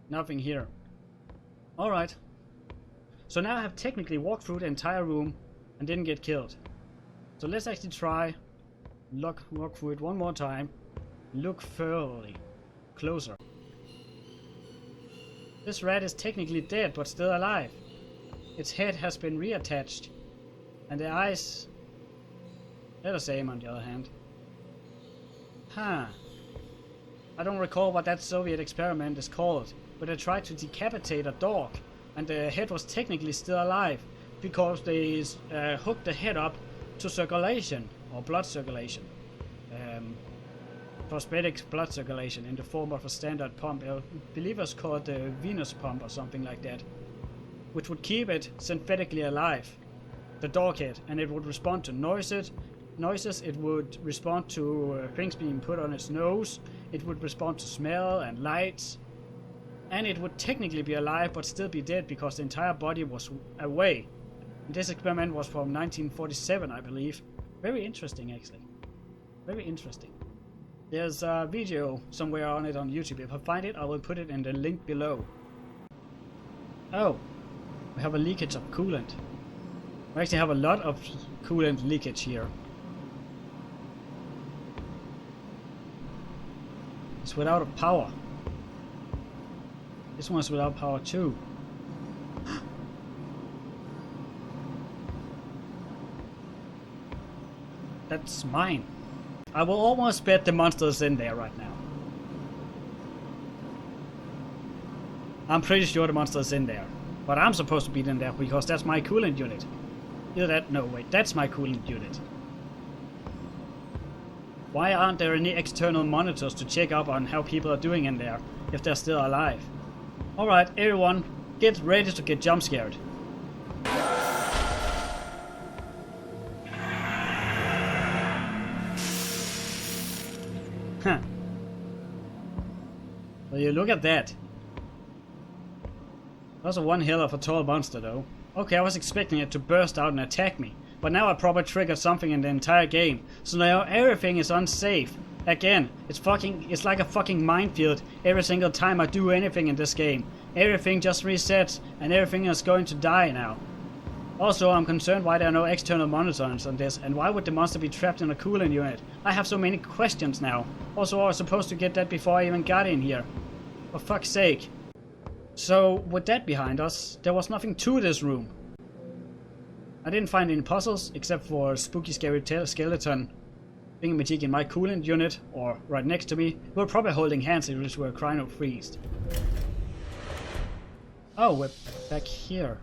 Nothing here. Alright. So now I have technically walked through the entire room and didn't get killed. So let's actually try walk through it one more time. Look thoroughly closer. This rat is technically dead but still alive. Its head has been reattached. And the eyes... they're the same on the other hand. Huh. I don't recall what that Soviet experiment is called, but they tried to decapitate a dog, and the head was technically still alive, because they hooked the head up to circulation, or blood circulation. Prosthetic blood circulation in the form of a standard pump. I believe it's called the Venus pump or something like that, which would keep it synthetically alive, the dog head, and it would respond to noises, it would respond to things being put on its nose, it would respond to smell and lights, and it would technically be alive but still be dead because the entire body was away. And this experiment was from 1947, I believe. Very interesting, actually. Very interesting. There's a video somewhere on it on YouTube. If I find it, I will put it in the link below. Oh, we have a leakage of coolant. We actually have a lot of coolant leakage here. It's without a power. This one's without power too. That's mine. I will almost bet the monster's in there right now. I'm pretty sure the monster is in there. But I'm supposed to be in there because that's my coolant unit. Either that, no wait, that's my coolant unit. Why aren't there any external monitors to check up on how people are doing in there, if they're still alive? Alright, everyone, get ready to get jump scared. Huh. Well, you look at that. That's a one hell of a tall monster though. Okay, I was expecting it to burst out and attack me. But now I probably triggered something in the entire game. So now everything is unsafe. Again, it's like a fucking minefield every single time I do anything in this game. Everything just resets and everything is going to die now. Also, I'm concerned why there are no external monitors on this, and why would the monster be trapped in a coolant unit? I have so many questions now. Also, I was supposed to get that before I even got in here. For fuck's sake. So, with that behind us, there was nothing to this room. I didn't find any puzzles, except for a spooky scary skeleton thingamajig in my coolant unit, or right next to me. We were probably holding hands if we were crying or freezed. Oh, we're back here.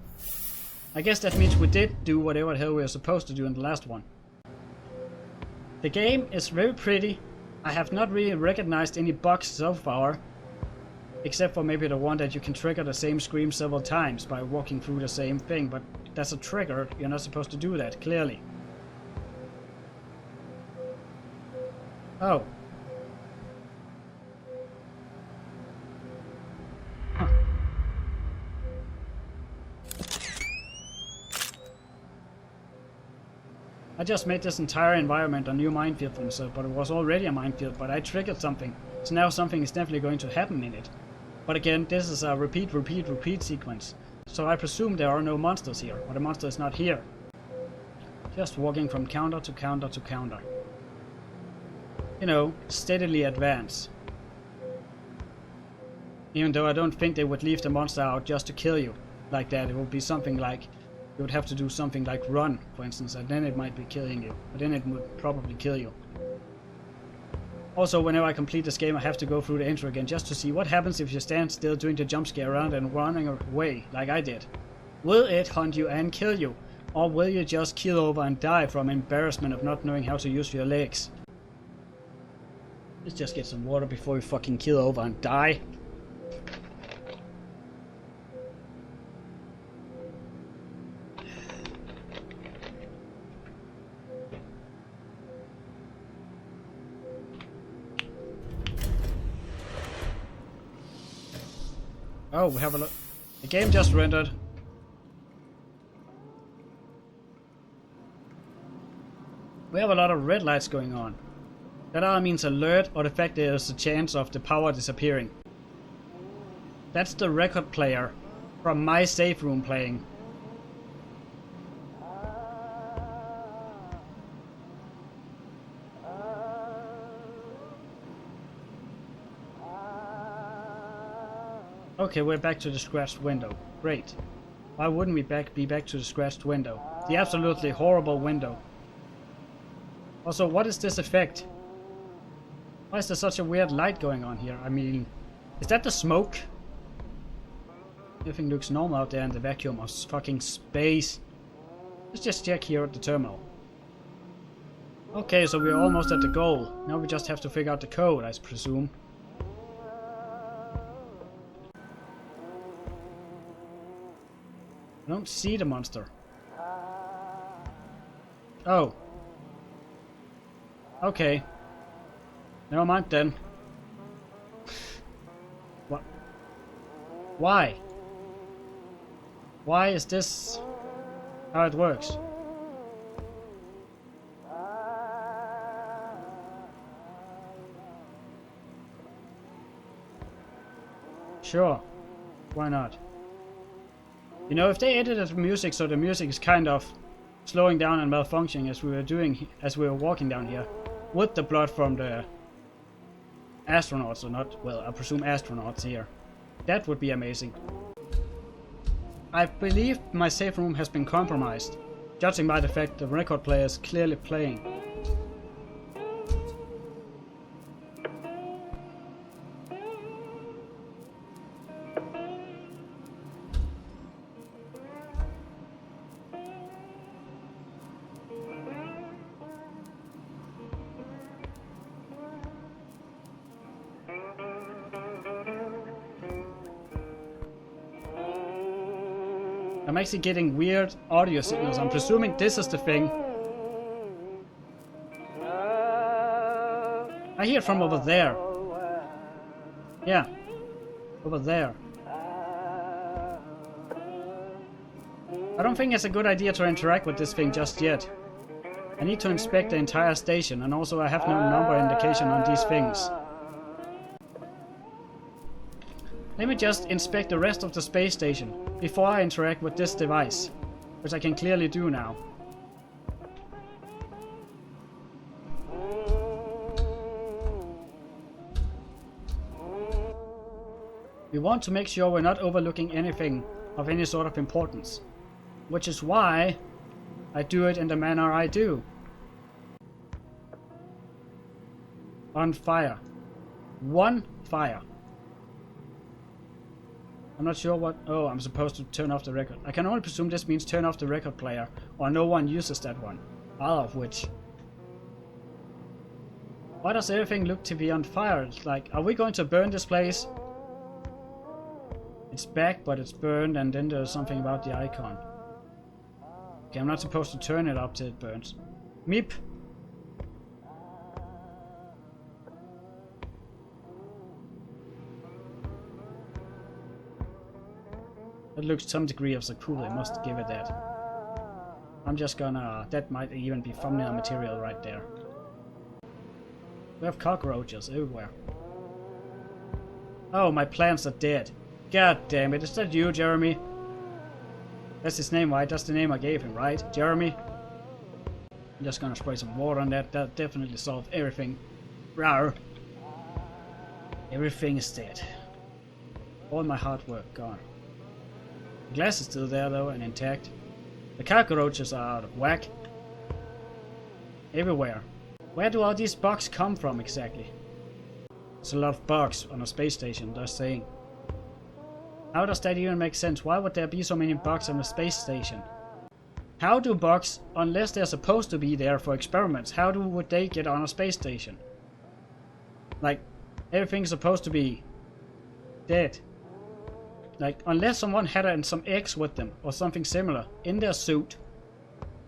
I guess that means we did do whatever the hell we were supposed to do in the last one. The game is very pretty. I have not really recognized any bugs so far. Except for maybe the one that you can trigger the same scream several times by walking through the same thing, but that's a trigger, you're not supposed to do that, clearly. Oh. Huh. I just made this entire environment a new minefield for myself, but it was already a minefield, but I triggered something, so now something is definitely going to happen in it. But again, this is a repeat sequence. So I presume there are no monsters here, or the monster is not here. Just walking from counter to counter to counter. You know, steadily advance. Even though I don't think they would leave the monster out just to kill you like that. It would be something like, you would have to do something like run, for instance, and then it might be killing you. But then it would probably kill you. Also, whenever I complete this game, I have to go through the intro again just to see what happens if you stand still doing the jump scare around and running away, like I did. Will it hunt you and kill you? Or will you just keel over and die from embarrassment of not knowing how to use your legs? Let's just get some water before we fucking keel over and die. Oh, we have a lot. The game just rendered. We have a lot of red lights going on. That either means alert or the fact there is a chance of the power disappearing. That's the record player from my safe room playing. Okay, we're back to the scratched window. Great. Why wouldn't we be back to the scratched window? The absolutely horrible window. Also, what is this effect? Why is there such a weird light going on here? I mean, is that the smoke? Everything looks normal out there in the vacuum of fucking space. Let's just check here at the terminal. Okay, so we're almost at the goal. Now we just have to figure out the code, I presume. I don't see the monster. Oh. Okay. Never mind then. What? Why? Why is this how it works? Sure. Why not? You know, if they edited the music so the music is kind of slowing down and malfunctioning as we were walking down here, with the blood from the astronauts, or not, well, I presume astronauts here, that would be amazing. I believe my safe room has been compromised, judging by the fact the record player is clearly playing. I'm actually getting weird audio signals. I'm presuming this is the thing. I hear it from over there. Yeah. Over there. I don't think it's a good idea to interact with this thing just yet. I need to inspect the entire station, and also I have no number indication on these things. Let me just inspect the rest of the space station before I interact with this device, which I can clearly do now. We want to make sure we're not overlooking anything of any sort of importance, which is why I do it in the manner I do. On fire. One fire. I'm not sure what... Oh, I'm supposed to turn off the record. I can only presume this means turn off the record player, or no one uses that one. All of which. Why does everything look to be on fire? It's like, are we going to burn this place? It's back, but it's burned, and then there's something about the icon. Okay, I'm not supposed to turn it up till it burns. Meep! That looks some degree of so cool, I must give it that. I'm just gonna... that might even be thumbnail material right there. We have cockroaches everywhere. Oh, my plants are dead. God damn it, is that you, Jeremy? That's his name, right? That's the name I gave him, right? Jeremy? I'm just gonna spray some water on that. That definitely solved everything. Rawr. Everything is dead. All my hard work gone. The glass is still there though and intact. The cockroaches are out of whack. Everywhere. Where do all these bugs come from exactly? There's a lot of bugs on a space station, just saying. How does that even make sense? Why would there be so many bugs on a space station? How do bugs, unless they're supposed to be there for experiments, would they get on a space station? Like, everything's supposed to be dead. Like, unless someone had some eggs with them, or something similar, in their suit,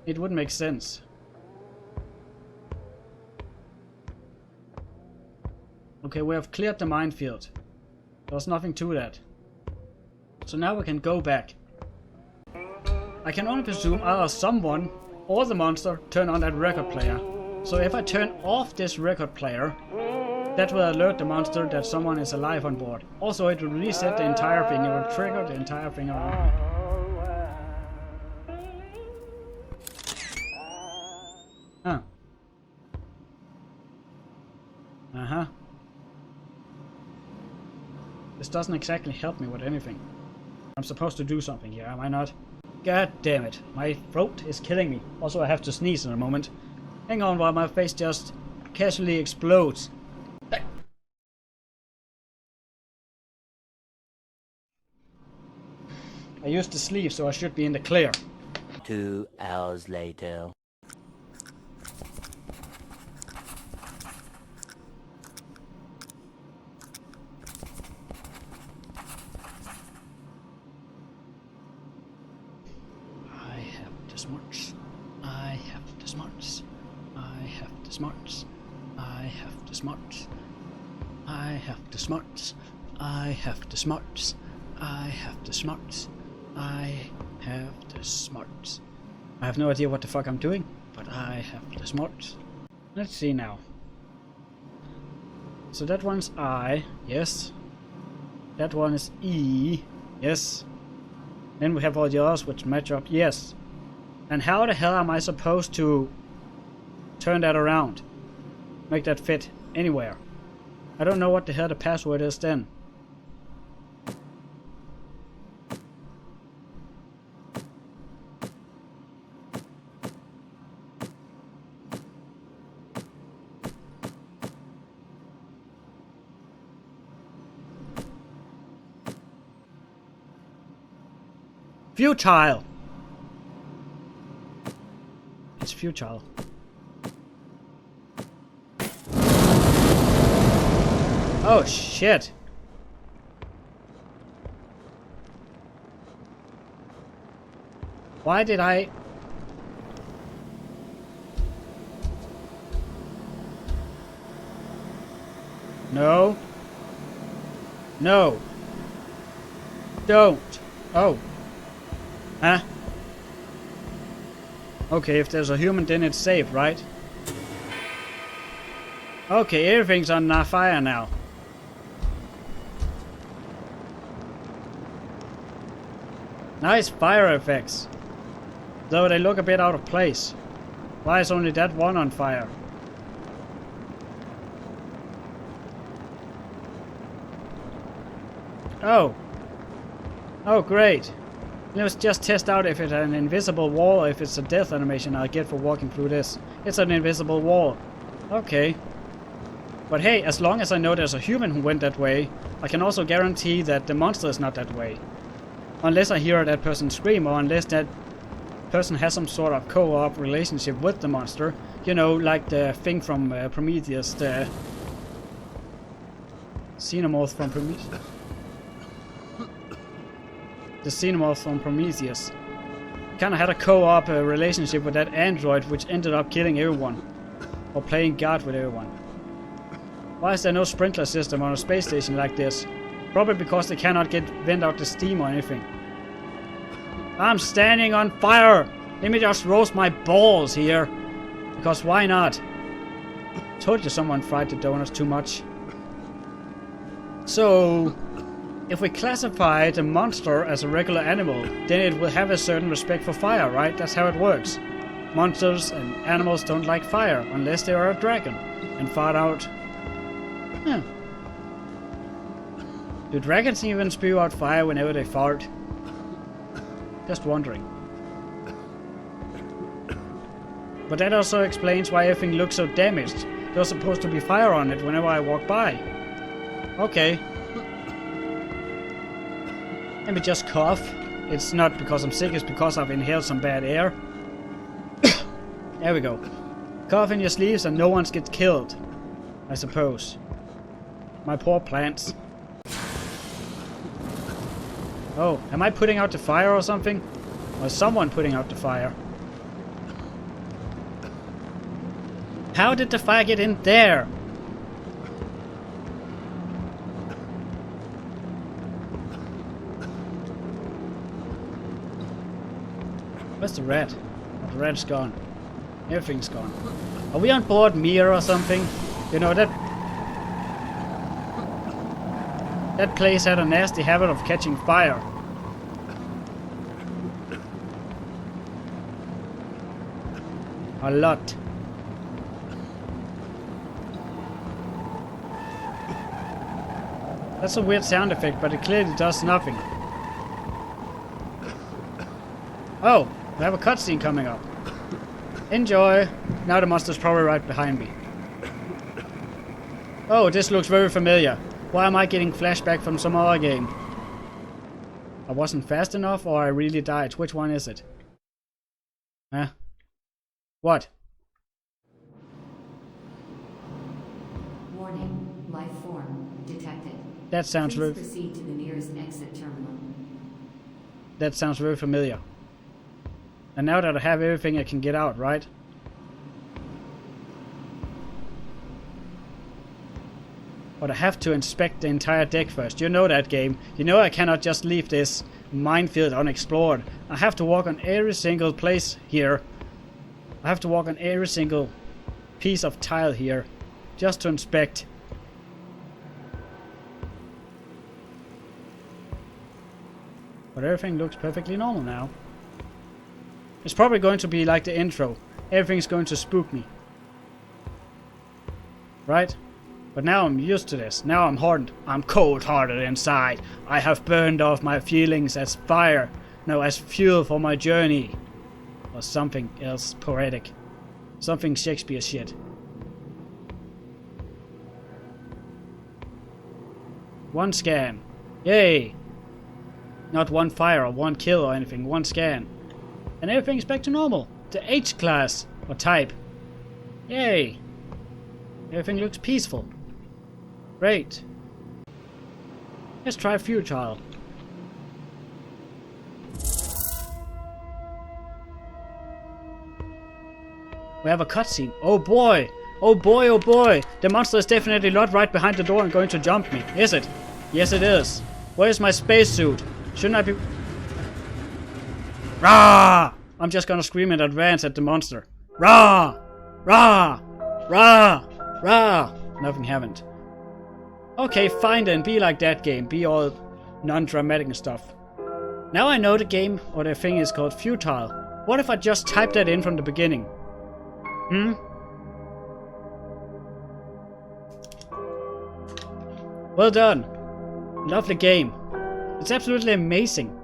it wouldn't make sense. Okay, we have cleared the minefield. There's nothing to that. So now we can go back. I can only presume either someone or the monster turn on that record player. So if I turn off this record player, that will alert the monster that someone is alive on board. Also, it will reset the entire thing. It will trigger the entire thing around. Huh. Uh-huh. This doesn't exactly help me with anything. I'm supposed to do something here, am I not? God damn it. My throat is killing me. Also, I have to sneeze in a moment. Hang on while my face just casually explodes. I used the sleeve, so I should be in the clear. 2 hours later. I have the smarts. I have the smarts. I have the smarts. I have the smarts. I have the smarts. I have the smarts. I have the smarts. I have the smarts. I have no idea what the fuck I'm doing, but I have the smarts. Let's see now. So that one's I, yes. That one is E, yes. Then we have all the others which match up, yes. And how the hell am I supposed to turn that around? Make that fit anywhere? I don't know what the hell the password is then. Futile! It's futile. Oh shit! Why did I... No. No. Don't. Oh. Huh? Okay, if there's a human, then it's safe, right? Okay, everything's on fire now. Nice fire effects. Though they look a bit out of place. Why is only that one on fire? Oh. Oh, great. Let's just test out if it's an invisible wall or if it's a death animation I get for walking through this. It's an invisible wall. Okay. But hey, as long as I know there's a human who went that way, I can also guarantee that the monster is not that way. Unless I hear that person scream, or unless that person has some sort of co-op relationship with the monster. You know, like the thing from Prometheus, the xenomorph from Prometheus. The xenomorph from Prometheus. Kinda had a co-op relationship with that android, which ended up killing everyone. Or playing God with everyone. Why is there no sprinkler system on a space station like this? Probably because they cannot vent out the steam or anything. I'm standing on fire! Let me just roast my balls here. Because why not? Told you someone fried the donuts too much. So, if we classify the monster as a regular animal, then it will have a certain respect for fire, right? That's how it works. Monsters and animals don't like fire unless they are a dragon and fart out. Huh. Do dragons even spew out fire whenever they fart? Just wondering. But that also explains why everything looks so damaged. There's supposed to be fire on it whenever I walk by. Okay. Let me just cough. It's not because I'm sick, it's because I've inhaled some bad air. There we go. Cough in your sleeves and no one gets killed. I suppose. My poor plants. Oh, am I putting out the fire or something? Or is someone putting out the fire? How did the fire get in there? Where's the red? Oh, the red's gone. Everything's gone. Are we on board Mir or something? You know, that place had a nasty habit of catching fire. A lot. That's a weird sound effect, but it clearly does nothing. Oh, we have a cutscene coming up. Enjoy. Now the monster's probably right behind me. Oh, this looks very familiar. Why am I getting flashback from some other game? I wasn't fast enough or I really died? Which one is it? Huh? What? Warning, life form detected. That sounds Please very... proceed to the nearest exit terminal. That sounds very familiar. And now that I have everything, I can get out, right? But I have to inspect the entire deck first. You know that game. You know I cannot just leave this minefield unexplored. I have to walk on every single place here. I have to walk on every single piece of tile here. Just to inspect. But everything looks perfectly normal now. It's probably going to be like the intro. Everything's going to spook me. Right? But now I'm used to this. Now I'm hardened. I'm cold-hearted inside. I have burned off my feelings as fire. No, as fuel for my journey. Or something else poetic. Something Shakespeare shit. One scan. Yay! Not one fire or one kill or anything. One scan. And everything's back to normal. The H class. Or type. Yay! Everything looks peaceful. Great. Let's try futile. We have a cutscene. Oh boy! Oh boy, oh boy! The monster is definitely not right behind the door and going to jump me, is it? Yes it is. Where's my spacesuit? Shouldn't I be... Rah! I'm just gonna scream in advance at the monster. Rah! Rah! Rah! Rah! Nothing happened. Okay, fine then, be like that game. Be all non-dramatic and stuff. Now I know the game, or the thing is called futile. What if I just type that in from the beginning? Hmm? Well done. Lovely game. It's absolutely amazing.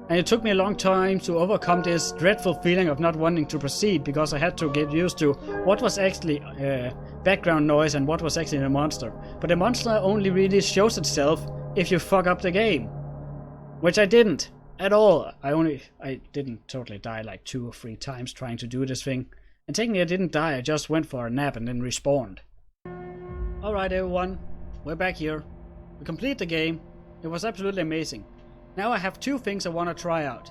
And it took me a long time to overcome this dreadful feeling of not wanting to proceed because I had to get used to what was actually background noise and what was actually the monster. But the monster only really shows itself if you fuck up the game. Which I didn't. At all. I didn't totally die like 2 or 3 times trying to do this thing. And technically I didn't die, I just went for a nap and then respawned. Alright everyone, we're back here. We complete the game. It was absolutely amazing. Now I have 2 things I want to try out.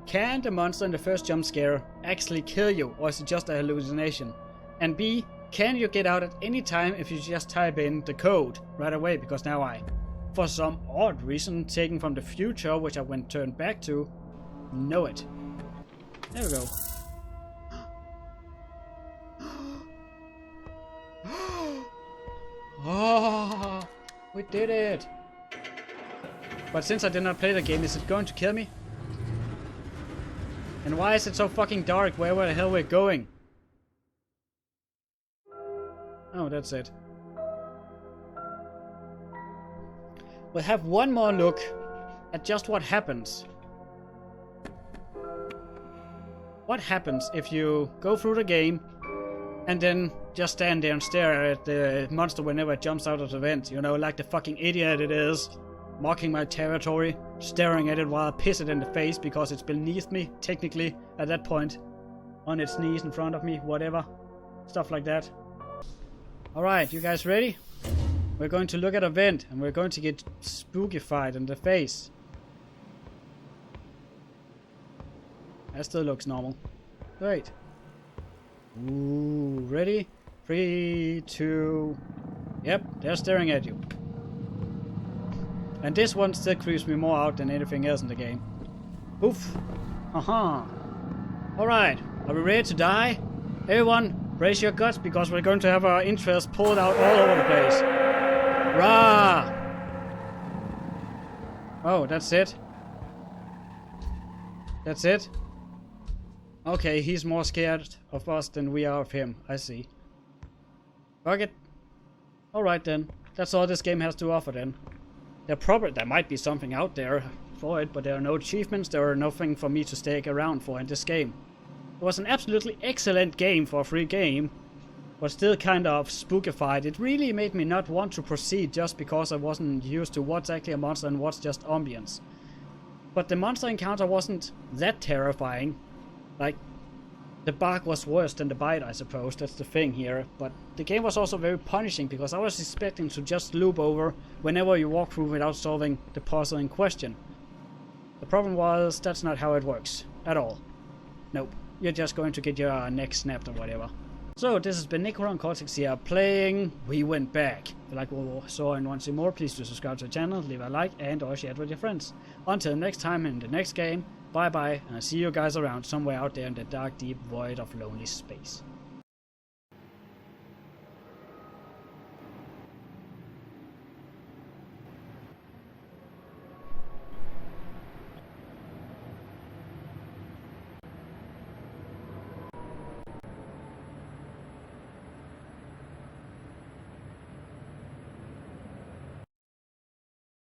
Can the monster in the first jump scare actually kill you, or is it just a hallucination? And B, can you get out at any time if you just type in the code right away? Because now I, for some odd reason, taken from the future, which I went turned back to, know it. There we go. Oh, we did it! But since I did not play the game, is it going to kill me? And why is it so fucking dark? Where the hell we're going? Oh, that's it. We'll have one more look at just what happens. What happens if you go through the game and then just stand there and stare at the monster whenever it jumps out of the vent? You know, like the fucking idiot it is. Mocking my territory, staring at it while I piss it in the face because it's beneath me, technically, at that point. On its knees in front of me, whatever. Stuff like that. Alright, you guys ready? We're going to look at a vent and we're going to get spookified in the face. That still looks normal. Great. Ooh, ready? 3, 2... Yep, they're staring at you. And this one still creeps me more out than anything else in the game. Oof. Haha. Alright, are we ready to die? Everyone, brace your guts because we're going to have our interest pulled out all over the place. Rah! Oh, that's it? That's it? Okay, he's more scared of us than we are of him. I see. Fuck it. Alright then. That's all this game has to offer then. There might be something out there for it, but there are no achievements, there are nothing for me to stick around for in this game. It was an absolutely excellent game for a free game, but still kind of spookified. It really made me not want to proceed just because I wasn't used to what's actually a monster and what's just ambience. But the monster encounter wasn't that terrifying. Like, the bark was worse than the bite, I suppose, that's the thing here. But the game was also very punishing because I was expecting to just loop over whenever you walk through without solving the puzzle in question. The problem was, that's not how it works. At all. Nope. You're just going to get your neck snapped or whatever. So, this has been Necro and Cortex here playing We Went Back. If you like what we saw and want to see more, please do subscribe to the channel, leave a like and or share it with your friends. Until next time in the next game, bye bye, and I'll see you guys around somewhere out there in the dark deep void of lonely space.